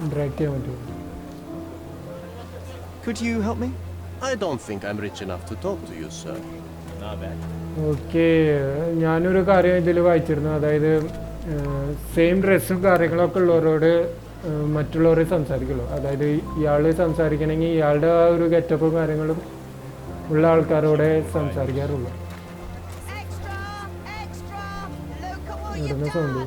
Interact ചെയ്യാൻ പറ്റുമോ? Could you help me? I don't think I'm rich enough to talk to you, sir. Okay, ഞാനൊരു കാര്യം ഇതിൽ വായിച്ചിരുന്നു. അതായത് സെയിം ഡ്രസ്സും കാര്യങ്ങളൊക്കെ ഉള്ളവരോട് മറ്റുള്ളവരെ സംസാരിക്കുള്ളൂ. അതായത് ഇയാൾ സംസാരിക്കണമെങ്കിൽ ഇയാളുടെ ആ ഒരു ഗെറ്റപ്പും കാര്യങ്ങളും ഉള്ള ആൾക്കാരോടെ സംസാരിക്കാറുള്ളൂ. ഇവിടുന്ന് സൗണ്ട്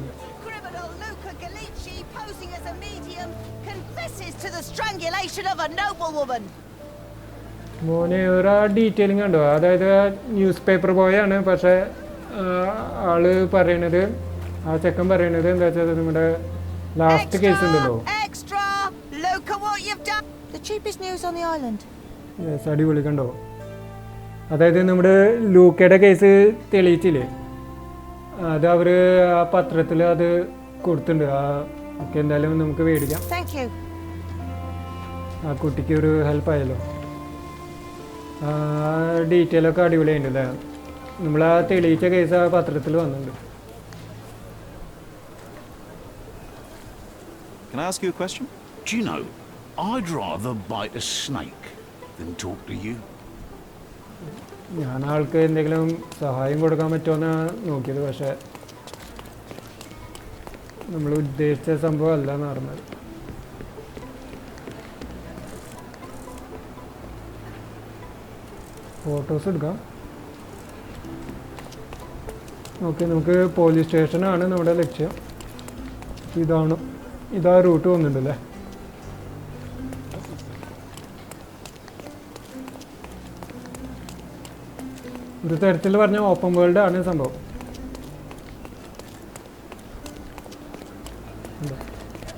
മോനെ ഒരു ഡീറ്റെയിലിംഗ് കണ്ടോ? അതായത് ന്യൂസ് പേപ്പർ ബോയാണ്. പക്ഷെ ആള് പറയണത്, ആ ചെക്കൻ പറയണത് എന്താ വെച്ചാൽ നമ്മുടെ ലാസ്റ്റ് കേസ് ഉണ്ടല്ലോ. അടിപൊളി കണ്ടോ? അതായത് നമ്മുടെ ലൂക്കയുടെ കേസ് തെളിയിച്ചില്ലേ, അത് അവര് ആ പത്രത്തിൽ അത് കൊടുത്തിട്ടുണ്ട്. ഓക്കെ, എന്തായാലും നമുക്ക് മേടിക്കാം. ആ കുട്ടിക്ക് ഒരു ഹെൽപ്പ് ആയല്ലോ. ഡീറ്റെയിൽ ഒക്കെ അടിപൊളിയായിട്ടല്ലേ. നമ്മൾ ആ തെളിയിച്ച കേസ് ആ പത്രത്തിൽ വന്നിട്ടുണ്ട്. Can I ask you a question? Do you know, I'd rather bite a snake than talk to you. ഞാൻ ആൾക്ക് എന്തെങ്കിലും സഹായം കൊടുക്കാൻ പറ്റുമോയെന്നാണ് നോക്കിയത്. പക്ഷെ നമ്മൾ ഉദ്ദേശിച്ച സംഭവം അല്ല എന്ന് പറഞ്ഞത്. ഫോട്ടോസ് എടുക്കാം. ഓക്കെ, നമുക്ക് പോലീസ് സ്റ്റേഷനാണ് നമ്മുടെ ലക്ഷ്യം. ഇതാ റൂട്ട് വന്നിട്ടുണ്ടല്ലേ. ഒരു തരത്തിൽ പറഞ്ഞാൽ ഓപ്പൺ വേൾഡ് ആണ് സംഭവം.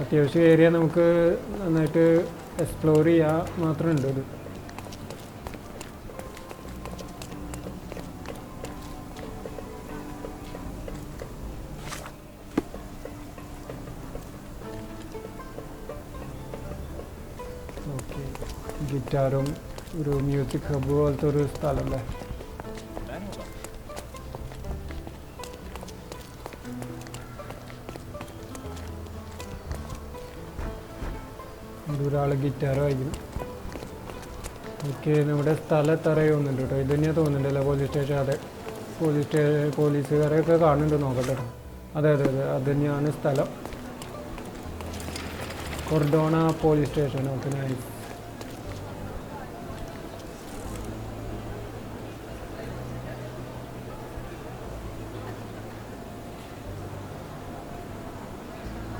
അത്യാവശ്യം ഏരിയ നമുക്ക് നന്നായിട്ട് എക്സ്പ്ലോർ ചെയ്യാൻ മാത്രമുണ്ട്. ഇത് ഓക്കെ, ഗിറ്റാറും ഒരു മ്യൂസിക് ഹബ് പോലത്തെ ഒരു സ്ഥലമല്ലേ. ഒരാൾ ഗിറ്റാർ വായിക്കുന്നു. ഓക്കെ, നമ്മുടെ സ്ഥലം എത്രയൊന്നുണ്ട് കേട്ടോ. ഇത് തന്നെയാണ് തോന്നുന്നുണ്ടല്ലോ പോലീസ് സ്റ്റേഷൻ. അതെ, പോലീസുകാരെയൊക്കെ കാണുന്നുണ്ട്. നോക്കട്ടെ കേട്ടോ. അതെ, അത് തന്നെയാണ് സ്ഥലം. Cordona police station. Okay, nice.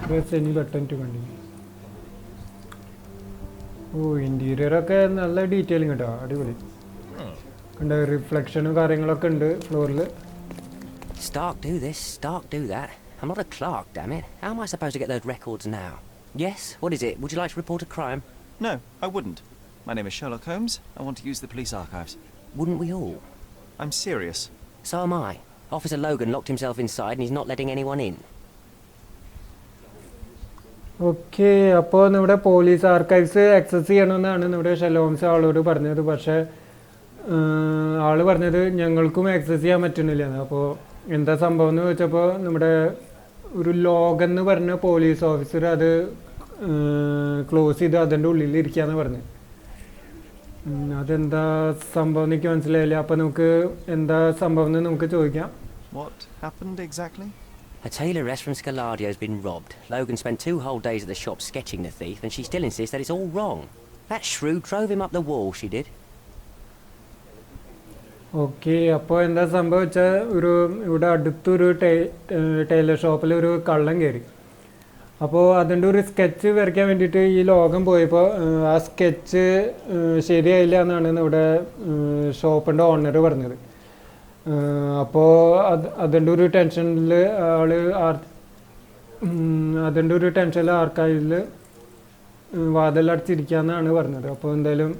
press any button to continue. ഓ, ഇൻറ്റീരിയറൊക്കെ നല്ല ഡീറ്റെയിലിംഗ് കേട്ടോ. അടിപൊളി. കണ്ട റിഫ്ലക്ഷനും കാര്യങ്ങളൊക്കെ ഉണ്ട് ഫ്ലോറിൽ. Stark do this, Stark do that. I'm not a clerk, damn it. How am I supposed to get those records now? Yes, what is it? Would you like to report a crime? No, I wouldn't. My name is Sherlock Holmes. I want to use the police archives. Wouldn't we all? I'm serious. So am I. Officer Logan locked himself inside and he's not letting anyone in. Okay, അപ്പോൾ നമ്മുടെ police archives access ചെയ്യണമെന്നാണ് നമ്മുടെ Sherlock Holmes ആളോട് പറഞ്ഞത്. പക്ഷേ ആൾ പറഞ്ഞത് ഞങ്ങൾക്കും access ചെയ്യാൻ പറ്റുന്നില്ല. അപ്പോൾ എന്താ സംഭവം എന്ന് വെച്ചപ്പോൾ നമ്മുടെ ഒരു ലോഗൻ എന്ന് പറഞ്ഞ പോലീസ് ഓഫീസർ അത് ക്ലോസ് ചെയ്ത് അതിൻ്റെ ഉള്ളിൽ ഇരിക്കുകയെന്ന് പറഞ്ഞു. അതെന്താ സംഭവം എനിക്ക് മനസ്സിലായില്ല. അപ്പോൾ നമുക്ക് എന്താ സംഭവം എന്ന് നമുക്ക് ചോദിക്കാം. What happened exactly? A tailoress from Scaladio has been robbed. Logan spent 2 whole days at the shop sketching the thief, and she still insists that it's all wrong. That shrew drove him up the wall, she did. Okay, അപ്പോൾ എന്താ സംഭവം വെച്ചാൽ ഇവിടെ അടുത്തൊരു Taylor ഷോപ്പിൽ ഒരു കള്ളൻ കയറി. അപ്പോൾ അതിൻ്റെ ഒരു സ്കെച്ച് വരയ്ക്കാൻ വേണ്ടിയിട്ട് ഈ ലോകം പോയപ്പോൾ ആ സ്കെച്ച് ശരിയായില്ല എന്നാണ് ഇവിടെ ഷോപ്പിൻ്റെ ഓണർ പറഞ്ഞത്. അപ്പോൾ അതിൻ്റെ ഒരു ടെൻഷനിൽ ആർക്കൈവിൽ വാതിലടച്ചിരിക്കാന്നാണ് പറഞ്ഞത്. അപ്പോൾ എന്തായാലും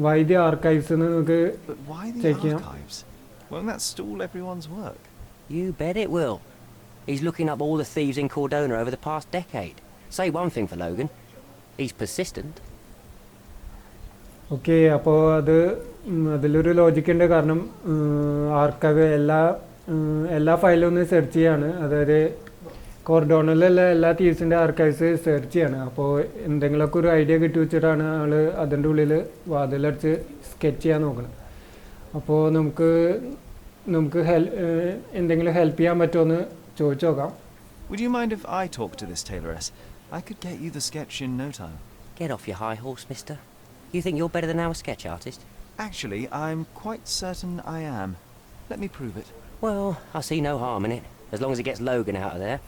why the archives നമുക്ക് check ചെയ്യാം. Won't that stall everyone's work? You bet it will. He's looking up all the thieves in Cordona over the past decade. Say one thing for Logan, he's persistent. Okay, അപ്പോൾ അതിലൊരു ലോജിക്കുണ്ട്. കാരണം archive എല്ലാ ഫയലും ഒന്ന് search ചെയ്യാണ്. അതായത് കോർഡോണയിലുള്ള എല്ലാ തീവ്സിൻ്റെ archives search ചെയ്യാണ്. അപ്പോൾ എന്തെങ്കിലുമൊക്കെ ഒരു ഐഡിയ കിട്ടി വെച്ചിട്ടാണ് ആൾ അതിൻ്റെ ഉള്ളിൽ വാതിലടിച്ച് സ്കെച്ച് ചെയ്യാൻ നോക്കുന്നത്. അപ്പോൾ നമുക്ക് എന്തെങ്കിലും ഹെൽപ്പ് ചെയ്യാൻ പറ്റുമോ ചോദിച്ചു നോക്കാം. Would you mind if I talk to this tailoress? I could get you the sketch in no time. Get off your high horse, mister. You think you're better than our sketch artist? Actually, I'm quite certain I am. Let me prove it. Well, I see no harm in it, as long as it gets Logan out of there.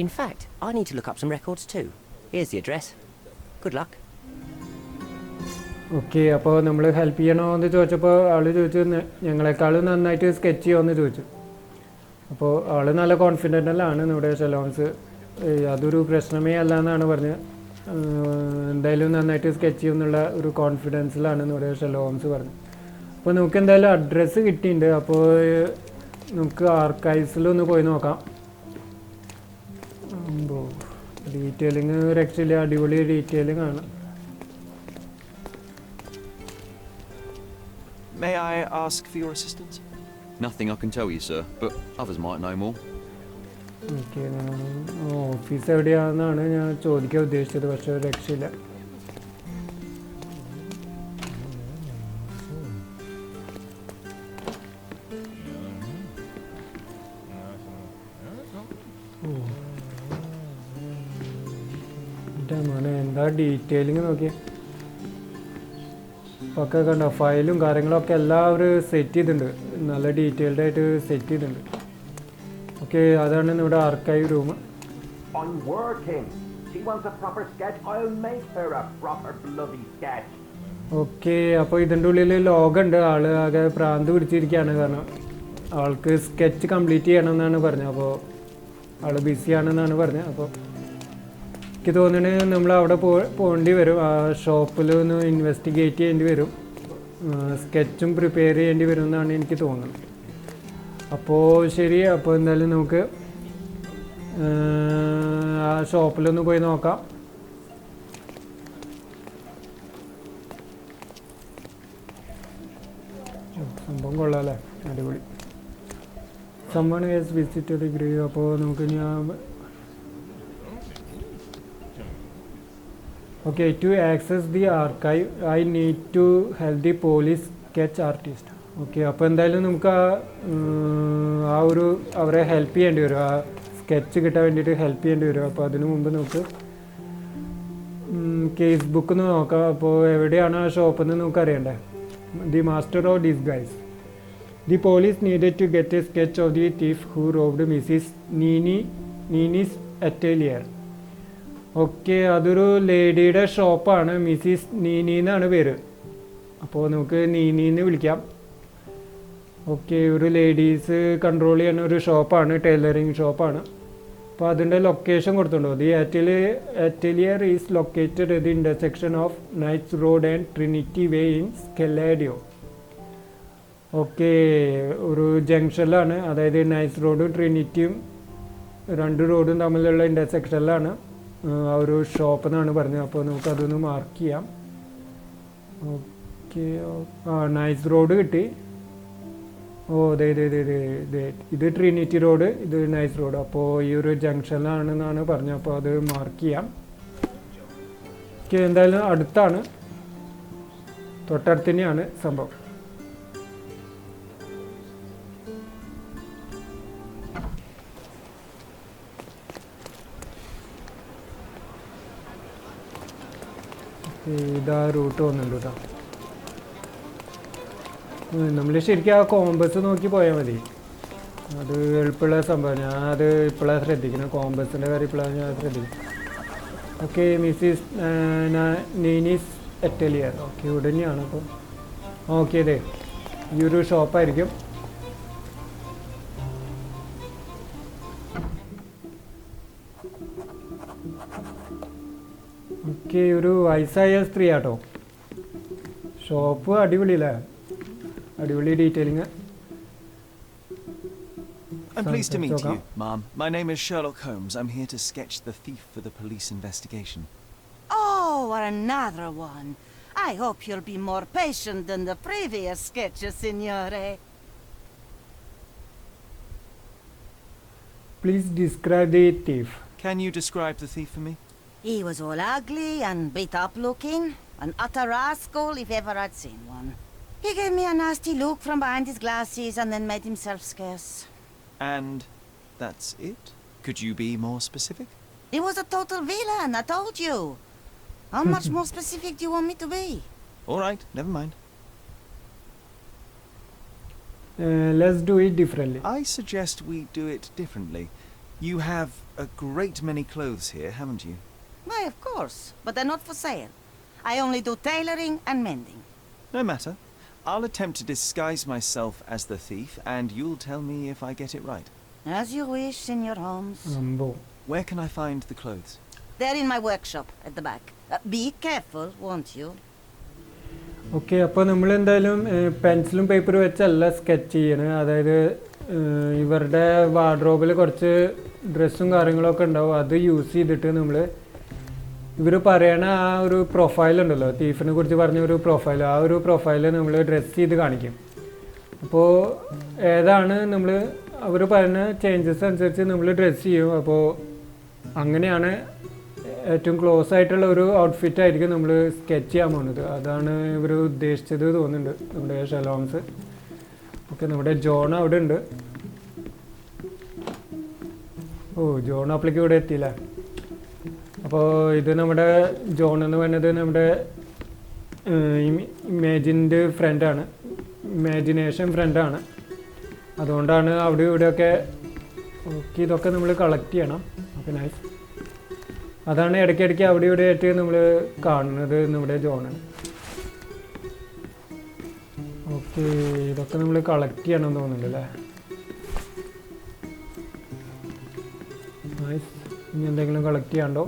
In fact, I need to look up some records too. Here's the address. Good luck. Okay, അപ്പോൾ നമ്മൾ help ചെയ്യണോ എന്ന് ചോദിച്ചപ്പോൾ ആൾ ചോദിച്ചു ഞങ്ങളെക്കാളും നന്നായിട്ട് sketch ചെയ്യുമെന്ന് ചോദിച്ചു. അപ്പോൾ ആൾ നല്ല കോൺഫിഡൻറ്റിലാണ് നമ്മുടെ ഷെലോൺസ്. അതൊരു പ്രശ്നമേ അല്ല എന്നാണ് പറഞ്ഞത്. എന്തായാലും നന്നായിട്ട് സ്കെച്ച് ചെയ്യുമെന്നുള്ള ഒരു കോൺഫിഡൻസിലാണ് നമ്മുടെ ഷെലോൺസ് പറഞ്ഞത്. അപ്പോൾ നമുക്ക് എന്തായാലും അഡ്രസ്സ് കിട്ടിയിട്ടുണ്ട്. അപ്പോൾ നമുക്ക് ആർക്കൈവ്സിലൊന്ന് പോയി നോക്കാം. ഡീറ്റെയിലിങ് രക്ഷയില്ല, അടിപൊളി ഡീറ്റെയിലിംഗ് ആണ്. May I ask for your assistance? Nothing I can tell you, sir, but others might know more. Okay, office എവിടെയാണെന്നാണ് ഞാൻ ചോദിക്കാൻ ഉദ്ദേശിച്ചത്, പക്ഷേ രക്ഷയില്ല. മോനെ എന്താ ഡീറ്റെയിലിങ് നോക്കിയേ. ഒക്കെ കണ്ടോ, ഫയലും കാര്യങ്ങളൊക്കെ എല്ലാവരും സെറ്റ് ചെയ്തിട്ടുണ്ട്, നല്ല ഡീറ്റെയിൽഡ് ആയിട്ട് സെറ്റ് ചെയ്തിട്ടുണ്ട്. ഓക്കെ, അതാണ് നമ്മുടെ ആർക്കൈവ് റൂം. ഓക്കെ, അപ്പോൾ ഇതിൻ്റെ ഉള്ളിൽ ലോഗുണ്ട്. ആൾ ആകെ പ്രാന്ത് പിടിച്ചിരിക്കുകയാണ്. കാരണം ആൾക്ക് സ്കെച്ച് കംപ്ലീറ്റ് ചെയ്യണമെന്നാണ് പറഞ്ഞത്. അപ്പോൾ ആൾ ബിസിയാണെന്നാണ് പറഞ്ഞത്. അപ്പോൾ എനിക്ക് തോന്നുന്നത് നമ്മൾ അവിടെ പോകേണ്ടി വരും. ആ ഷോപ്പിൽ ഒന്ന് ഇൻവെസ്റ്റിഗേറ്റ് ചെയ്യേണ്ടി വരും, സ്കെച്ചും പ്രിപ്പയർ ചെയ്യേണ്ടി വരും എന്നാണ് എനിക്ക് തോന്നുന്നത്. അപ്പോൾ ശരി, അപ്പോൾ എന്തായാലും നമുക്ക് ആ ഷോപ്പിലൊന്ന് പോയി നോക്കാം. സംഭവം കൊള്ളാമല്ലേ, അടിപൊളി. someone has visited the grave. അപ്പോൾ നമുക്ക് ഞാൻ okay, to access the archive I need to help the police sketch artist. Okay, അപ്പോൾ എന്തായാലും നമുക്ക് ആ ഒരു അവരെ ഹെൽപ്പ് ചെയ്യേണ്ടി വരും, ആ സ്കെച്ച് കിട്ടാൻ വേണ്ടിയിട്ട് ഹെൽപ്പ് ചെയ്യേണ്ടി വരും. അപ്പോൾ അതിനു മുമ്പ് നമുക്ക് കേസ് ബുക്ക് നോക്കാം. അപ്പോൾ എവിടെയാണ് ആ ഷോപ്പെന്ന് നമുക്ക് അറിയണ്ടേ. The master of disguise. The police needed to get a sketch of the thief who robbed Mrs. Nini's atelier. Okay, അതൊരു ലേഡിയുടെ ഷോപ്പാണ്, മിസ്സിസ് നീനി എന്നാണ് പേര്. അപ്പോൾ നമുക്ക് നീനിന്ന് വിളിക്കാം. ഓക്കെ, ഒരു ലേഡീസ് കൺട്രോൾ ചെയ്യുന്ന ഒരു ഷോപ്പാണ്, ടൈലറിങ് ഷോപ്പാണ്. അപ്പോൾ അതിൻ്റെ ലൊക്കേഷൻ കൊടുത്തിട്ടുണ്ടോ. The atelier is located at the intersection of Knights Road and Trinity Way in Scaladio. Okay, ഒരു ജംഗ്ഷനിലാണ്, അതായത് നൈസ് റോഡും ട്രിനിറ്റിയും രണ്ട് റോഡും തമ്മിലുള്ള ഇൻ്റർസെക്ഷനിലാണ് ആ ഒരു ഷോപ്പ് എന്നാണ് പറഞ്ഞത്. അപ്പോൾ നമുക്കതൊന്ന് മാർക്ക് ചെയ്യാം. ഓക്കെ, നൈസ് റോഡ് കിട്ടി. ഇത് ട്രിനിറ്റി റോഡ്, ഇത് നൈസ് റോഡ്. അപ്പോൾ ഈ ഒരു ജംഗ്ഷനിലാണെന്നാണ് പറഞ്ഞത്. അപ്പോൾ അത് മാർക്ക് ചെയ്യാം. ഓക്കെ, എന്തായാലും അടുത്താണ്, തൊട്ടടുത്ത് തന്നെയാണ് സംഭവം. ഇതാ റൂട്ട് പോകുന്നുണ്ട് കേട്ടോ. നമ്മൾ ശരിക്കും ആ കോമ്പസ് നോക്കി പോയാൽ മതി. അത് എളുപ്പമുള്ള സംഭവം. ഞാൻ അത് ഇപ്പോഴാണ് ശ്രദ്ധിക്കണം. കോമ്പസിൻ്റെ കാര്യം ഇപ്പോഴാണ് ഞാൻ ശ്രദ്ധിക്കുന്നത്. Okay, Mrs Nini's atelier. Okay, ഇവിടെ തന്നെയാണ്. അപ്പോൾ ഓക്കെ, അതെ ഈ ഒരു ഷോപ്പായിരിക്കും. ഓക്കെ, ഒരു വയസ്സായ സ്ത്രീ ആട്ടോ. ഷോപ്പ് അടിപൊളിയല്ലേ, അടിപൊളി detailing. I'm pleased to meet you, Ma'am. My name is Sherlock Holmes. I'm here to sketch the thief for the police investigation. Oh, another one. I hope you'll be more patient than the previous sketches, Signore. Please describe the thief. Can you describe the thief for me? He was all ugly and beat-up looking. An utter rascal if ever I'd seen one. He gave me a nasty look from behind his glasses and then made himself scarce. And that's it? Could you be more specific? He was a total villain, I told you. How much more specific do you want me to be? All right, never mind. Let's do it differently. I suggest we do it differently. You have a great many clothes here, haven't you? Why, of course, but they're not for sale. I only do tailoring and mending. No matter. I'll attempt to disguise myself as the thief, and you'll tell me if I get it right. As you wish, Senor Holmes. Where can I find the clothes? They're in my workshop at the back. Be careful, won't you? Okay, അപ്പോൾ നമ്മൾ എന്തായാലും പെൻസിലും പേപ്പറും വെച്ചല്ല sketch ചെയ്യണം. അതായത് ഇവരുടെ വാർഡ്രോബിൽ കുറച്ച് ഡ്രസ്സും കാര്യങ്ങളൊക്കെ ഉണ്ടാവും. അത് യൂസ് ചെയ്തിട്ട് നമ്മൾ ഇവർ പറയണ ആ ഒരു പ്രൊഫൈലുണ്ടല്ലോ, തീഫിനെ കുറിച്ച് പറഞ്ഞ ഒരു പ്രൊഫൈൽ, ആ ഒരു പ്രൊഫൈൽ നമ്മൾ ഡ്രസ്സ് ചെയ്ത് കാണിക്കും. അപ്പോൾ ഏതാണ് നമ്മൾ അവർ പറയുന്ന ചേഞ്ചസ് അനുസരിച്ച് നമ്മൾ ഡ്രസ്സ് ചെയ്യും. അപ്പോൾ അങ്ങനെയാണ് ഏറ്റവും ക്ലോസ് ആയിട്ടുള്ള ഒരു ഔട്ട്ഫിറ്റ് ആയിരിക്കും നമ്മൾ സ്കെച്ച് ചെയ്യാൻ പോകുന്നത്. അതാണ് ഇവർ ഉദ്ദേശിച്ചത് തോന്നുന്നുണ്ട് നമ്മുടെ ഷെർലോക്ക് ഹോംസ്. ഓക്കെ, നമ്മുടെ ജോൺ അവിടെ ഉണ്ട്. ഓ, ജോൺ അപ്പളേക്ക് ഇവിടെ എത്തിയില്ല. അപ്പോൾ ഇത് നമ്മുടെ ജോൺ എന്ന് പറയുന്നത് നമ്മുടെ ഇമേജിൻ്റെ ഫ്രണ്ടാണ്, ഇമാജിനേഷൻ ഫ്രണ്ടാണ്. അതുകൊണ്ടാണ് അവിടെ ഇവിടെയൊക്കെ. ഓക്കെ, ഇതൊക്കെ നമ്മൾ കളക്ട് ചെയ്യണം. Okay, nice. അതാണ് ഇടയ്ക്കിടയ്ക്ക് അവിടെ ഇവിടെ ആയിട്ട് നമ്മൾ കാണുന്നത് നമ്മുടെ ജോണാണ്. ഓക്കെ, ഇതൊക്കെ നമ്മൾ കളക്ട് ചെയ്യണമെന്ന് തോന്നുന്നുണ്ടല്ലേ. നൈസ്. ഇനി എന്തെങ്കിലും കളക്ട് ചെയ്യാണ്ടോ?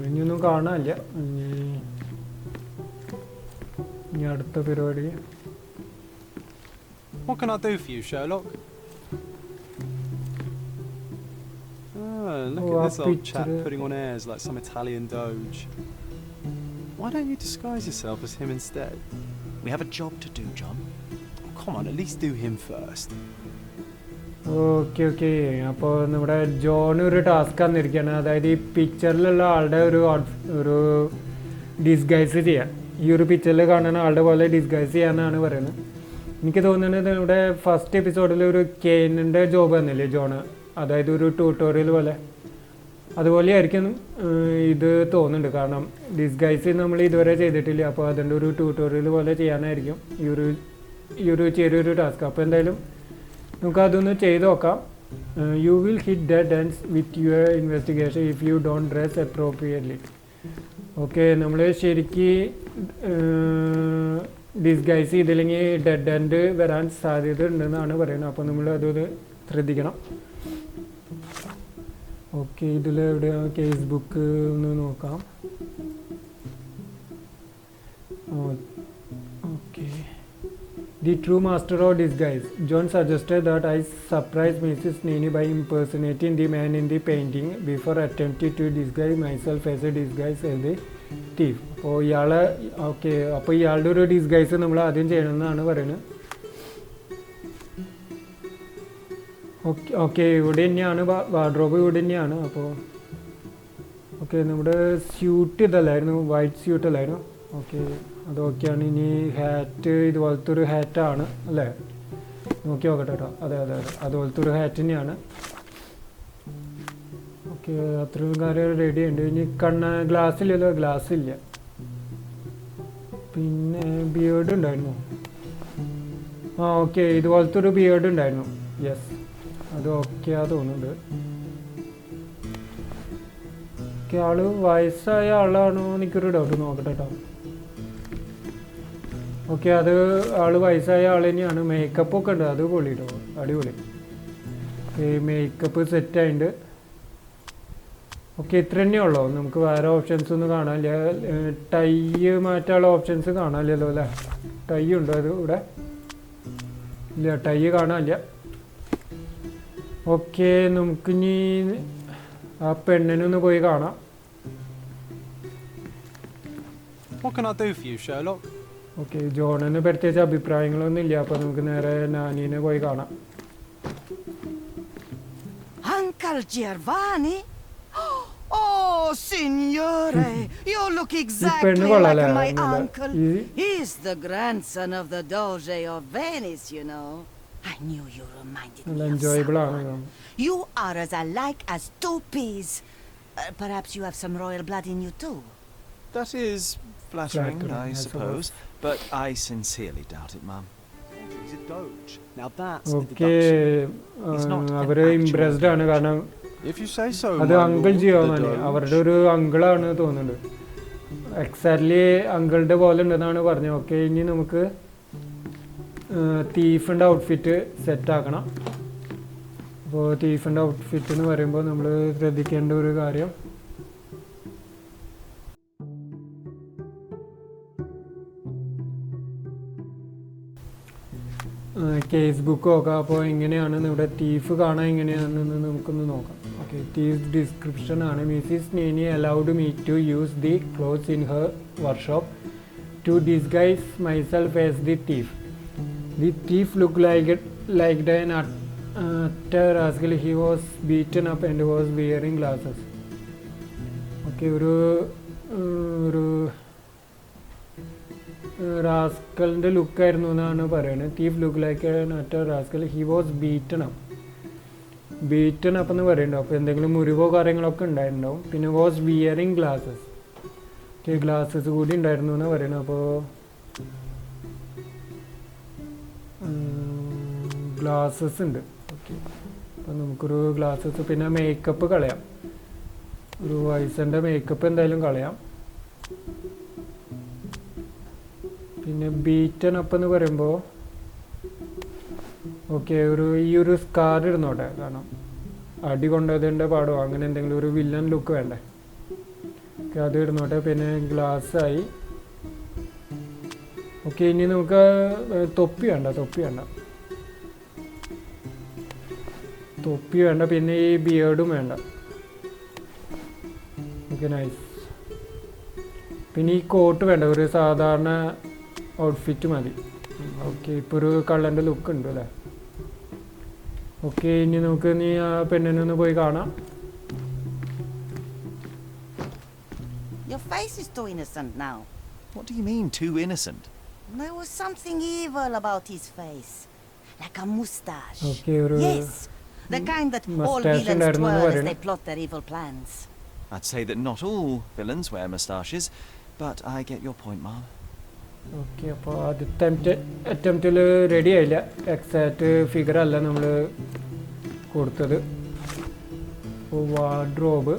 ഇനിയൊന്നും കാണാനില്ല. ഇനി അടുത്ത പരിപാടി. What can I do for you, Sherlock? Look at this old chap putting on airs like some Italian doge. Why don't you disguise yourself as him instead? We have a job to do, John. Oh, come on, at least do him first. Okay okay, അപ്പോൾ നമ്മുടെ John ഒരു task തന്നിരിക്കുകയാണ്. അതായത് ഈ പിക്ചറിലുള്ള ആളുടെ ഒരു disguise ചെയ്യാൻ, ഈ ഒരു പിക്ചറിൽ കാണുന്ന ആളുടെ പോലെ ഡിസ്ഗൈസ് ചെയ്യാനാണ് പറയുന്നത്. എനിക്ക് തോന്നുന്നത് നമ്മുടെ ഫസ്റ്റ് എപ്പിസോഡിൽ ഒരു കെയിനിൻ്റെ ജോബ് തന്നില്ലേ ജോണ്, അതായത് ഒരു ട്യൂട്ടോറിയൽ പോലെ, അതുപോലെ ആയിരിക്കും ഇത് തോന്നുന്നുണ്ട്. കാരണം ഡിസ്ഗൈസ് നമ്മൾ ഇതുവരെ ചെയ്തിട്ടില്ല. അപ്പോൾ അതിൻ്റെ ഒരു ട്യൂട്ടോറിയൽ പോലെ ചെയ്യാനായിരിക്കും ഈ ഒരു ചെറിയൊരു ടാസ്ക്. അപ്പോൾ എന്തായാലും നമുക്ക് അതൊന്ന് ചെയ്ത് നോക്കാം. You will hit dead ends with your investigation if you don't dress appropriately. Okay, നമ്മൾ ശരിക്ക് ഡിസ്ഗൈസ് ചെയ്തില്ലെങ്കിൽ ഡെഡ് എൻഡ് വരാൻ സാധ്യത ഉണ്ടെന്നാണ് പറയുന്നത്. അപ്പോൾ നമ്മൾ അതൊന്ന് ശ്രദ്ധിക്കണം. ഓക്കെ, ഇതിൽ എവിടെയാണ് കേസ് ബുക്ക് ഒന്ന് നോക്കാം. Okay, The true master of disguise. John suggested that I surprise Mrs. Nini by impersonating the man in the painting before attempting to disguise myself as a disguise as a thief. അപ്പോൾ ഇയാളെ okay, അപ്പോൾ ഇയാളുടെ ഒരു disguise നമ്മൾ ആദ്യം ചെയ്യണമെന്നാണ് പറയുന്നത്. Okay, ഇവിടെ തന്നെയാണ് വാർഡ്രോബ്, ഇവിടെ തന്നെയാണ്. അപ്പോൾ ഓക്കെ, നമ്മുടെ സ്യൂട്ട് ഇതല്ലായിരുന്നു, വൈറ്റ് സ്യൂട്ട് അല്ലായിരുന്നു. ഓക്കെ, അതൊക്കെയാണ്. ഇനി ഹാറ്റ് ഇതുപോലത്തെ ഒരു ഹാറ്റാണ് അല്ലേ? നോക്കി നോക്കട്ടെ കേട്ടോ. അതെ അതെ അതെ, അതുപോലത്തെ ഒരു ഹാറ്റ് തന്നെയാണ്. ഓക്കെ അത്രയും കാര്യം റെഡി ഉണ്ട്. ഇനി ഗ്ലാസ്സില്ലല്ലോ, ഗ്ലാസ് ഇല്ല. പിന്നെ ബിയേർഡ് ഉണ്ടായിരുന്നു. ആ ഓക്കെ, ഇതുപോലത്തെ ഒരു ബിയേർഡ് ഉണ്ടായിരുന്നു. യെസ്, അത് ഓക്കെ ആ തോന്നുന്നുണ്ട്. ഓക്കെ, ആള് വയസ്സായ ആളാണോ എനിക്കൊരു ഡൗട്ട്, നോക്കട്ടെ കേട്ടോ. ഓക്കെ, അത് ആള് വയസ്സായ ആൾ തന്നെയാണ്. മേക്കപ്പ് ഒക്കെ ഉണ്ട്, അത് പൊളി കേട്ടോ, അടിപൊളി. ഓക്കെ, മേക്കപ്പ് സെറ്റായിട്ടുണ്ട്. ഓക്കെ, ഇത്ര തന്നെ ഉള്ളൂ, നമുക്ക് വേറെ ഓപ്ഷൻസ് ഒന്നും കാണാനില്ല. ടൈ മാറ്റാനുള്ള ഓപ്ഷൻസ് കാണാനില്ലല്ലോ അല്ലേ? ടൈ ഉണ്ടോ അത് ഇവിടെ? ഇല്ല, ടൈ കാണാനില്ല. ഓക്കെ, നമുക്കിനി ആ പെണ്ണിനൊന്ന് പോയി കാണാം. What can I do for you, Sherlock? Okay, ജോണിന് പ്രത്യേകിച്ച് അഭിപ്രായങ്ങളൊന്നും ഇല്ല, അപ്പോൾ നമുക്ക് നേരെ നാനീനെ പോയി കാണാം. Uncle Giovanni? Oh, signore, you look exactly like my uncle. He's the grandson of the Doge of Venice, you know. I knew you reminded me of someone. You are as alike as two peas. Perhaps you have some royal blood in you too. That is flattering, I suppose, but I sincerely doubt it, Mum. He's a Doge. Now that's okay, അവര് impressed ആണ്. കാരണം if you say so. അത് uncle ജിയോമാനി, അവരുടെ ഒരു അങ്കിളാണ് തോന്നുന്നുണ്ട്. Exactly അങ്കിളുടെ പോലെ ഉണ്ടെന്നാണ് പറഞ്ഞത്. ഓക്കെ, ഇനി നമുക്ക് തീഫിൻ്റെ ഔട്ട്ഫിറ്റ് സെറ്റാക്കണം. അപ്പോൾ തീഫിൻ്റെ ഔട്ട്ഫിറ്റ് എന്ന് പറയുമ്പോൾ നമ്മൾ ശ്രദ്ധിക്കേണ്ട ഒരു കാര്യം, കേസ് ബുക്ക് നോക്കാം. അപ്പോൾ എങ്ങനെയാണ് ഇവിടെ തീഫ് കാണാൻ എങ്ങനെയാണെന്ന് നമുക്കൊന്ന് നോക്കാം. ഓക്കെ, തീഫ് ഡിസ്ക്രിപ്ഷൻ ആണ്. Mrs Nini allowed me to use the clothes in her workshop to disguise myself as the thief. The thief look like an utter rascal. He was beaten up and was wearing glasses. Okay, ഒരു റാസ്കലിൻ്റെ ലുക്കായിരുന്നു എന്നാണ് പറയുന്നത്. Thief look like utter rascal. He was beaten up എന്ന് പറയുന്നുണ്ടാവും. അപ്പോൾ എന്തെങ്കിലും മുറിവോ കാര്യങ്ങളൊക്കെ ഉണ്ടായിട്ടുണ്ടാവും. പിന്നെ was wearing glasses. Okay, glasses കൂടി ഉണ്ടായിരുന്നു എന്ന് പറയുന്നത്. അപ്പോൾ ഗ്ലാസസ് ഉണ്ട്. ഓക്കെ, അപ്പോൾ നമുക്കൊരു ഗ്ലാസസ്, പിന്നെ മേക്കപ്പ് കളയാം. ഒരു വയസ്സിൻ്റെ മേക്കപ്പ് എന്തായാലും കളയാം. പിന്നെ ബീറ്റൺ അപ്പ് എന്ന് പറയുമ്പോൾ ഓക്കെ, ഈ ഒരു സ്കാർ ഇടുന്നോട്ടെ. കാരണം അടി കൊണ്ടതിൻ്റെ പാടോ അങ്ങനെ എന്തെങ്കിലും ഒരു വില്ലൻ ലുക്ക് വേണ്ടേ. ഓക്കെ, അത് ഇടുന്നോട്ടെ. പിന്നെ ഗ്ലാസ്സായി. ഓക്കെ, ഇനി നമുക്ക് തൊപ്പി വേണ്ട. പിന്നെ ഈ ബിയേർഡും വേണ്ട. Okay, nice. പിന്നെ ഈ കോട്ട് വേണ്ട, ഒരു സാധാരണ ഔട്ട്ഫിറ്റ് മതി. ഓക്കെ, ഇപ്പോൾ ഒരു കള്ളൻ്റെ ലുക്ക് ഉണ്ട് അല്ലേ. ഓക്കെ, ഇനി നമുക്ക് ആ പെണ്ണിനൊന്ന് പോയി കാണാം. Your face is too innocent now. What do you mean, too innocent? There was something evil about his face. Like a moustache. Okay, yes, the kind that all villains twirl as they plot their evil plans. I'd say that not all villains wear moustaches, but I get your point, Mom. Okay, അപ്പോൾ ആദ്യത്തെ അറ്റംപ്റ്റിൽ ready ആയില്ല. Exact figure അല്ല നമ്മൾ കൊടുത്തത്. അപ്പോൾ wardrobe,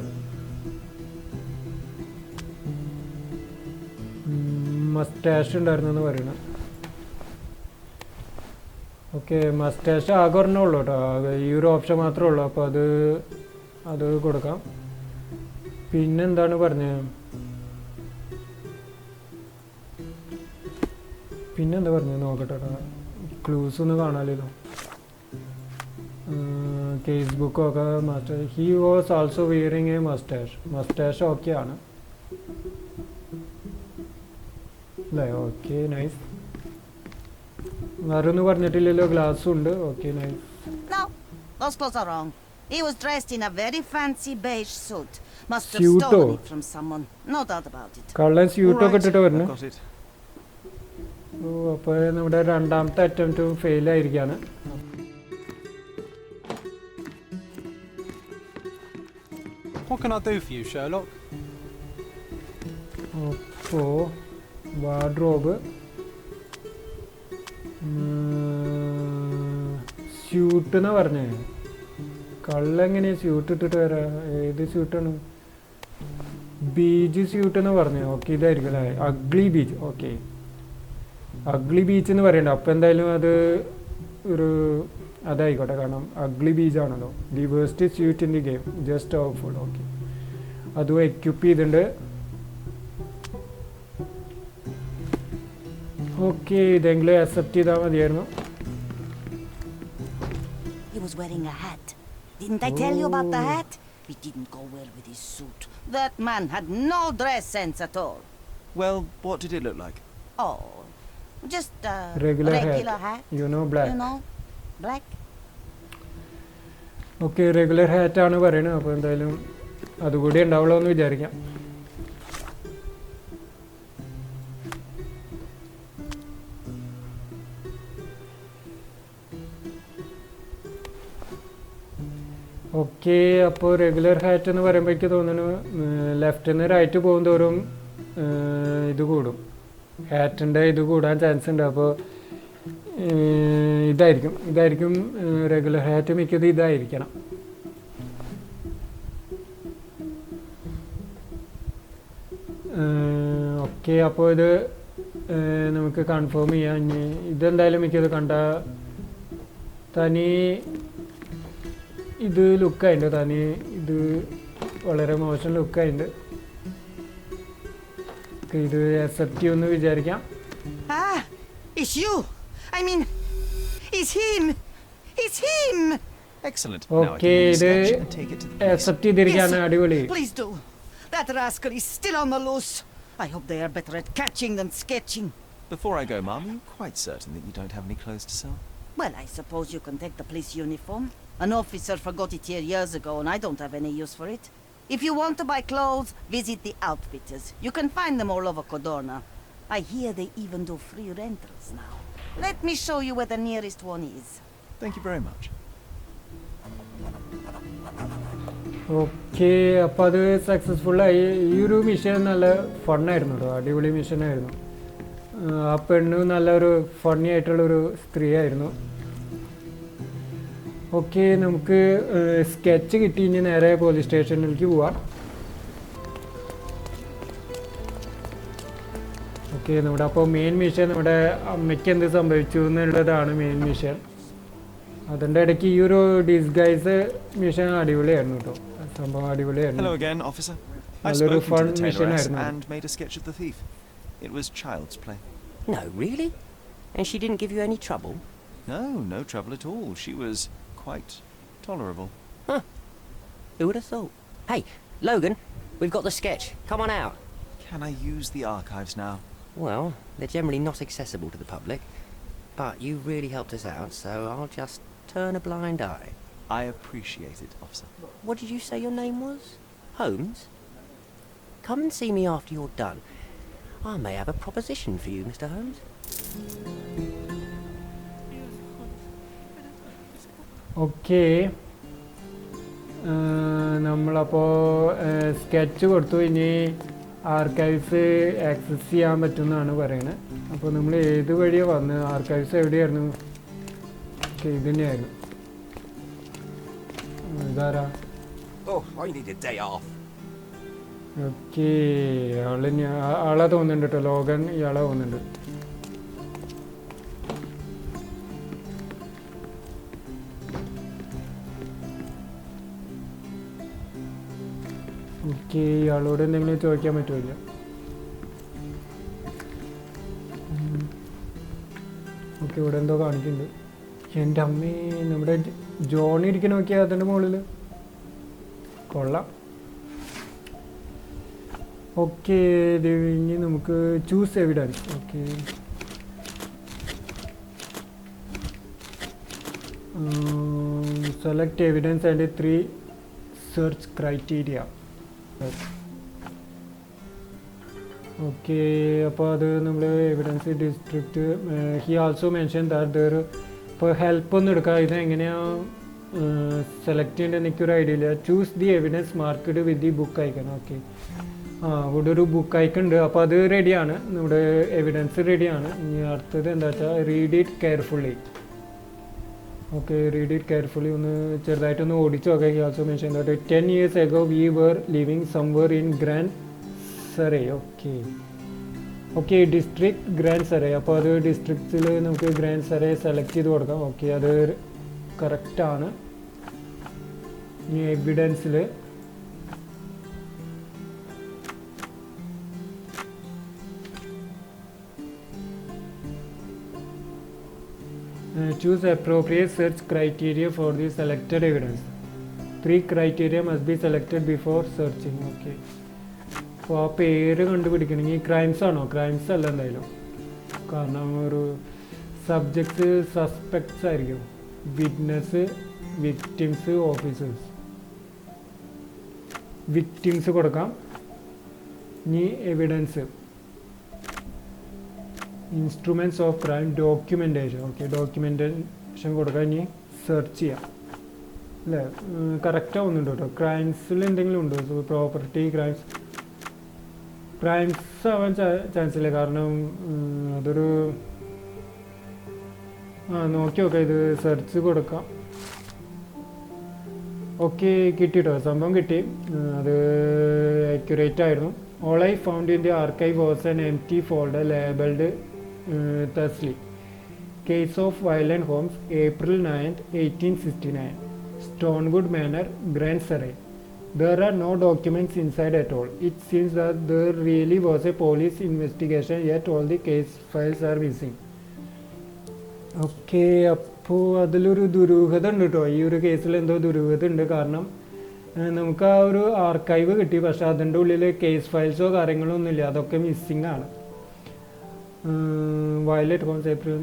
മസ്റ്റാഷ് ഉണ്ടായിരുന്നു എന്ന് പറയണം. ഓക്കെ, മസ്റ്റാഷ് ആകെ ഒരെണ്ണേ ഉള്ളൂ കേട്ടോ, ഈ ഒരു ഓപ്ഷൻ മാത്രമേ ഉള്ളൂ. അപ്പോൾ അത് കൊടുക്കാം. പിന്നെന്താണ് പറഞ്ഞത്, പിന്നെന്താ പറഞ്ഞത് നോക്കട്ടെ കേട്ടോ, ക്ലൂസ് ഒന്ന് കാണാമല്ലോ. കേസ് ബുക്കൊക്കെ moustache. He was also wearing a moustache okay ആണ് അല്ലേ. Okay, nice. വേറെ ഒന്നും പറഞ്ഞിട്ടില്ലല്ലോ, ഗ്ലാസ്സും ഉണ്ട്. Okay, nice. No, those clothes are wrong. He was dressed in a very fancy beige suit. Must have stolen it from someone. No doubt about it. കള്ളൻ സ്യൂട്ടൊക്കെ ഇട്ടിട്ട് വരുന്നു. ഓ, അപ്പോൾ നമ്മുടെ രണ്ടാമത്തെ അറ്റംപ്റ്റ് ഫെയിലായിരിക്കുകയാണ്. What can I do for you, Sherlock? അപ്പോൾ wardrobe, suit എന്നാ പറഞ്ഞേ. കള്ളെങ്ങനെയാ സ്യൂട്ട് ഇട്ടിട്ട് വരാം? ഏത് സ്യൂട്ടാണ്? ബീച്ച് സ്യൂട്ട് എന്ന് പറഞ്ഞു. ഓക്കെ, ഇതായിരിക്കും അല്ലേ? Ugly bitch. Okay, ugly bitch എന്ന് പറയണ്ട. അപ്പം എന്തായാലും അത് ഒരു അതായിക്കോട്ടെ, കാരണം അഗ്ലി ബീച്ചാണല്ലോ. The worst suit in the game, just awful. Okay, അതും എക്യുപ്പ് ചെയ്തിട്ടുണ്ട്. ഓക്കെ, ഇതെങ്കിലും അക്സെപ്റ്റ് ചെയ്താൽ മതിയായിരുന്നു. He was wearing a hat. Didn't I tell you about the hat? It didn't go well with his suit. That man had no dress sense at all. Well, what did it look like? Oh, just a regular hat. You know, black. You know, black. Okay, regular ഹാറ്റാണ് പറയുന്നത്. അപ്പോൾ എന്തായാലും അതുകൂടി ഉണ്ടാവുള്ളൂ എന്ന് വിചാരിക്കാം. Okay, അപ്പോൾ regular hat എന്ന് പറയുമ്പോൾ എനിക്ക് തോന്നുന്നു ലെഫ്റ്റിൽ നിന്ന് റൈറ്റ് പോകും തോറും ഇത് കൂടും, ഹാറ്റിൻ്റെ ഇത് കൂടാൻ ചാൻസ് ഉണ്ട്. അപ്പോൾ ഇതായിരിക്കും റെഗുലർ ഹാറ്റ്. മിക്കത് ഇതായിരിക്കണം. ഓക്കെ, അപ്പോൾ ഇത് നമുക്ക് കൺഫേം ചെയ്യാം. ഇനി ഇതെന്തായാലും മിക്കത് കണ്ട തനി ഇത് ലുക്കായിട്ടുണ്ട്. തനി ഇത് വളരെ മോശം ലുക്കായിട്ടുണ്ട്. ഇത് അക്സെപ്റ്റ് ചെയ്യുമെന്ന് വിചാരിക്കാം. Ah, it's you. I mean, it's him. It's him. Excellent. Okay, ഇത് അക്സെപ്റ്റ് ചെയ്തിരിക്കുകയാണ്. അടിപൊളി. Please do. That rascal is still on the loose. I hope they are better at catching than sketching. Before I go, Mum, are you quite certain that you don't have any clothes to sell? Well, I suppose you can take the police uniform. An officer forgot it here years ago, and I don't have any use for it. If you want to buy clothes, visit the outfitters. You can find them all over Codorna. I hear they even do free rentals now. Let me show you where the nearest one is. Thank you very much. Okay, അപ്പോൾ അത് സക്സസ്ഫുള്ളായി. ഈ ഒരു mission നല്ല ഫണ്ണായിരുന്നു കേട്ടോ. അടിപൊളി മിഷനായിരുന്നു. ആ പെണ്ണ് നല്ലൊരു ഫണ്ണി ആയിട്ടുള്ളൊരു സ്ത്രീ ആയിരുന്നു. ഓക്കെ, നമുക്ക് സ്കെച്ച് കിട്ടി. ഇനി നേരെ പോലീസ് സ്റ്റേഷനിലേക്ക് പോവാം. ഓക്കെ, നമ്മുടെ അപ്പോൾ മെയിൻ മിഷൻ നമ്മുടെ അമ്മയ്ക്ക് എന്ത് സംഭവിച്ചു എന്നുള്ളതാണ് മെയിൻ മിഷൻ. അതിൻ്റെ ഇടയ്ക്ക് ഈ ഒരു ഡിസ്ഗൈസ് മിഷൻ അടിപൊളിയായിരുന്നു കേട്ടോ. സംഭവം അടിപൊളിയായിരുന്നു. Hello again, officer. I നല്ലൊരു spoke fun to the mission tailoress ആയിരുന്നു. and made a sketch of the thief. It was child's play. No, really? And she didn't give you any trouble? No trouble at all. She was quite tolerable. Huh. Who would have thought? Hey, Logan, we've got the sketch. Come on out. Can I use the archives now? Well, they're generally not accessible to the public, but you really helped us out, so I'll just turn a blind eye. I appreciate it, officer. What did you say your name was? Holmes? Come and see me after you're done. I may have a proposition for you, Mr. Holmes. Okay, നമ്മളപ്പോൾ sketch കൊടുത്തു. ഇനി archives access ചെയ്യാൻ പറ്റുമെന്നാണ് പറയുന്നത്. അപ്പോൾ നമ്മൾ ഏത് വഴിയാണ് വന്നത്? ആർക്കൈവ്സ് എവിടെയായിരുന്നു? ഓക്കെ, ഇത് തന്നെയായിരുന്നു. ഇതാരാ? ഓക്കെ, ആളെ തോന്നുന്നുണ്ട് കേട്ടോ. ലോഗൻ ഇയാളെ തോന്നുന്നുണ്ട്. ഓക്കെ, ഇയാളോട് എന്തെങ്കിലും ചോദിക്കാൻ പറ്റുമല്ലോ. ഓക്കെ, ഇവിടെ എന്തോ കാണിക്കുന്നുണ്ട്. എൻ്റെ അമ്മേ, നമ്മുടെ ജോണി ഇരിക്കണ നോക്കിയാൽ അതിൻ്റെ മുകളിൽ കൊള്ളാം. ഓക്കെ, ഇനി നമുക്ക് choose evidence. Okay, select evidence and 3 search criteria. Okay, അപ്പോൾ അത് നമ്മൾ evidence district he also mention that there ഇപ്പോൾ ഹെൽപ്പ് ഒന്നും എടുക്കാം. ഇത് എങ്ങനെയാണ് സെലക്ട് ചെയ്യേണ്ടത് എനിക്കൊരു ഐഡിയ ഇല്ല. Choose the evidence marked with the book icon. Okay, ഇവിടെ ഒരു ബുക്ക് ഐക്കൺ ഉണ്ട്. അപ്പോൾ അത് റെഡിയാണ്, നമ്മുടെ എവിഡൻസ് റെഡിയാണ്. ഇനി അടുത്തത് എന്താ വെച്ചാൽ read it carefully. Okay, read it carefully. ഒന്ന് ചെറുതായിട്ടൊന്ന് ഓടിച്ചു നോക്കാം. Also mention that 10 years ago we were living somewhere in Grand Surrey. Okay, district grand Surrey. അപ്പോൾ അത് ഡിസ്ട്രിക്റ്റിൽ നമുക്ക് ഗ്രാൻഡ് സറേ സെലക്ട് ചെയ്ത് കൊടുക്കാം. ഓക്കെ, അത് കറക്റ്റാണ്. ഈ എവിഡൻസിൽ choose appropriate search criteria for the selected evidence. 3 criteria must be selected before searching. Okay, അപ്പോൾ ആ പേര് കണ്ടുപിടിക്കണമെങ്കിൽ ക്രൈംസ് ആണോ? ക്രൈംസ് അല്ല എന്തായാലും, കാരണം ഒരു സബ്ജക്റ്റ് സസ്പെക്ട്സ് ആയിരിക്കും. Witness, victims, officers. വിക്ടിംസ് കൊടുക്കാം. ഇനി evidence, instruments of crime, documentation. Okay, documentation കൊടുക്കാം. ഇനി സെർച്ച് ചെയ്യാം. അല്ലേ, കറക്റ്റ് ആവുന്നുണ്ട് കേട്ടോ. ക്രൈംസിൽ എന്തെങ്കിലും ഉണ്ടോ? പ്രോപ്പർട്ടി ക്രൈംസ് ആവാൻ ചാൻസ് ഇല്ല, കാരണം അതൊരു നോക്കി നോക്കാം. ഇത് സെർച്ച് കൊടുക്കാം. ഓക്കെ, കിട്ടിട്ടോ, സംഭവം കിട്ടി. അത് ആക്യുറേറ്റ് ആയിരുന്നു. All I found in the archive was an empty folder labelled thusly. Case of violent Holmes, April 9th, 1869. Stonewood Manor, Grand Surrey. There are no documents inside at all. It seems that there really was a police investigation, yet all the case files are missing. Okay, അപ്പോൾ അതിലൊരു ദുരൂഹത ഉണ്ട് കേട്ടോ. ഈ ഒരു കേസിൽ എന്തോ ദുരൂഹത ഉണ്ട്. കാരണം നമുക്ക് ആ ഒരു ആർക്കൈവ് കിട്ടി, പക്ഷെ അതിൻ്റെ ഉള്ളിൽ കേസ് ഫയൽസോ കാര്യങ്ങളോ ഒന്നുമില്ല. അതൊക്കെ മിസ്സിങ് ആണ്. Violet Holmes, April,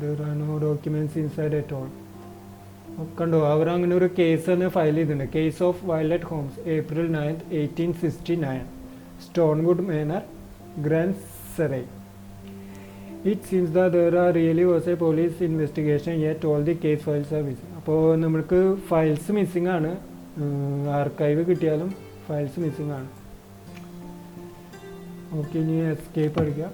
there are no documents inside at all. കണ്ടോ, അവർ അങ്ങനെ ഒരു കേസ് തന്നെ ഫയൽ ചെയ്തിട്ടുണ്ട്. Case of Violet Holmes, April 9th, 1869. Stonewood Manor, Grand Surrey. It seems that there really was a police investigation, yet all the case files are missing. അപ്പോൾ നമുക്ക് files missing ആണ്. Archive കിട്ടിയാലും files missing ആണ്. Okay, ഇനി escape അടിക്കാം.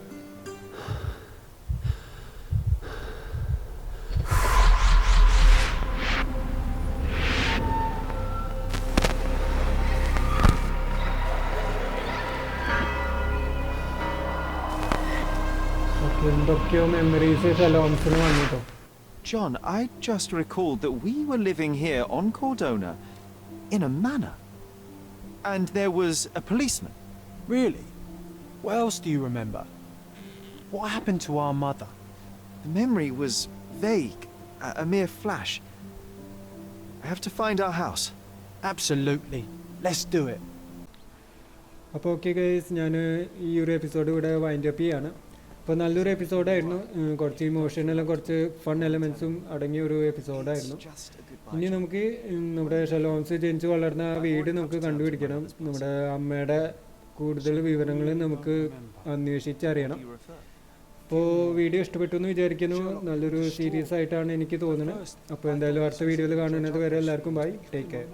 John, I just recalled that we were living here on Cordona in a manor. And there was a policeman. Really? What else do you remember? What happened to our mother? The memory was vague, a mere flash. I have to find our house. Absolutely. Let's do it. അപ്പോൾ okay guys, ഞാൻ ഈ ഒരു episode ഇവിടെ wind up ചെയ്യാണ്. അപ്പോൾ നല്ലൊരു എപ്പിസോഡായിരുന്നു. കുറച്ച് ഇമോഷനെല്ലാം കുറച്ച് ഫൺ എലമെൻസും അടങ്ങിയ ഒരു എപ്പിസോഡായിരുന്നു. ഇനി നമുക്ക് നമ്മുടെ ഷെർലോക്ക് ഹോംസ് ജനിച്ച് വളർന്ന ആ വീട് നമുക്ക് കണ്ടുപിടിക്കണം. നമ്മുടെ അമ്മയുടെ കൂടുതൽ വിവരങ്ങൾ നമുക്ക് അന്വേഷിച്ചറിയണം. അപ്പോൾ വീഡിയോ ഇഷ്ടപ്പെട്ടു എന്ന് വിചാരിക്കുന്നു. നല്ലൊരു സീരീസ് ആയിട്ടാണ് എനിക്ക് തോന്നുന്നത്. അപ്പോൾ എന്തായാലും അടുത്ത വീഡിയോയിൽ കാണുന്നത് വരെ എല്ലാവർക്കും ബൈ, ടേക്ക് കെയർ.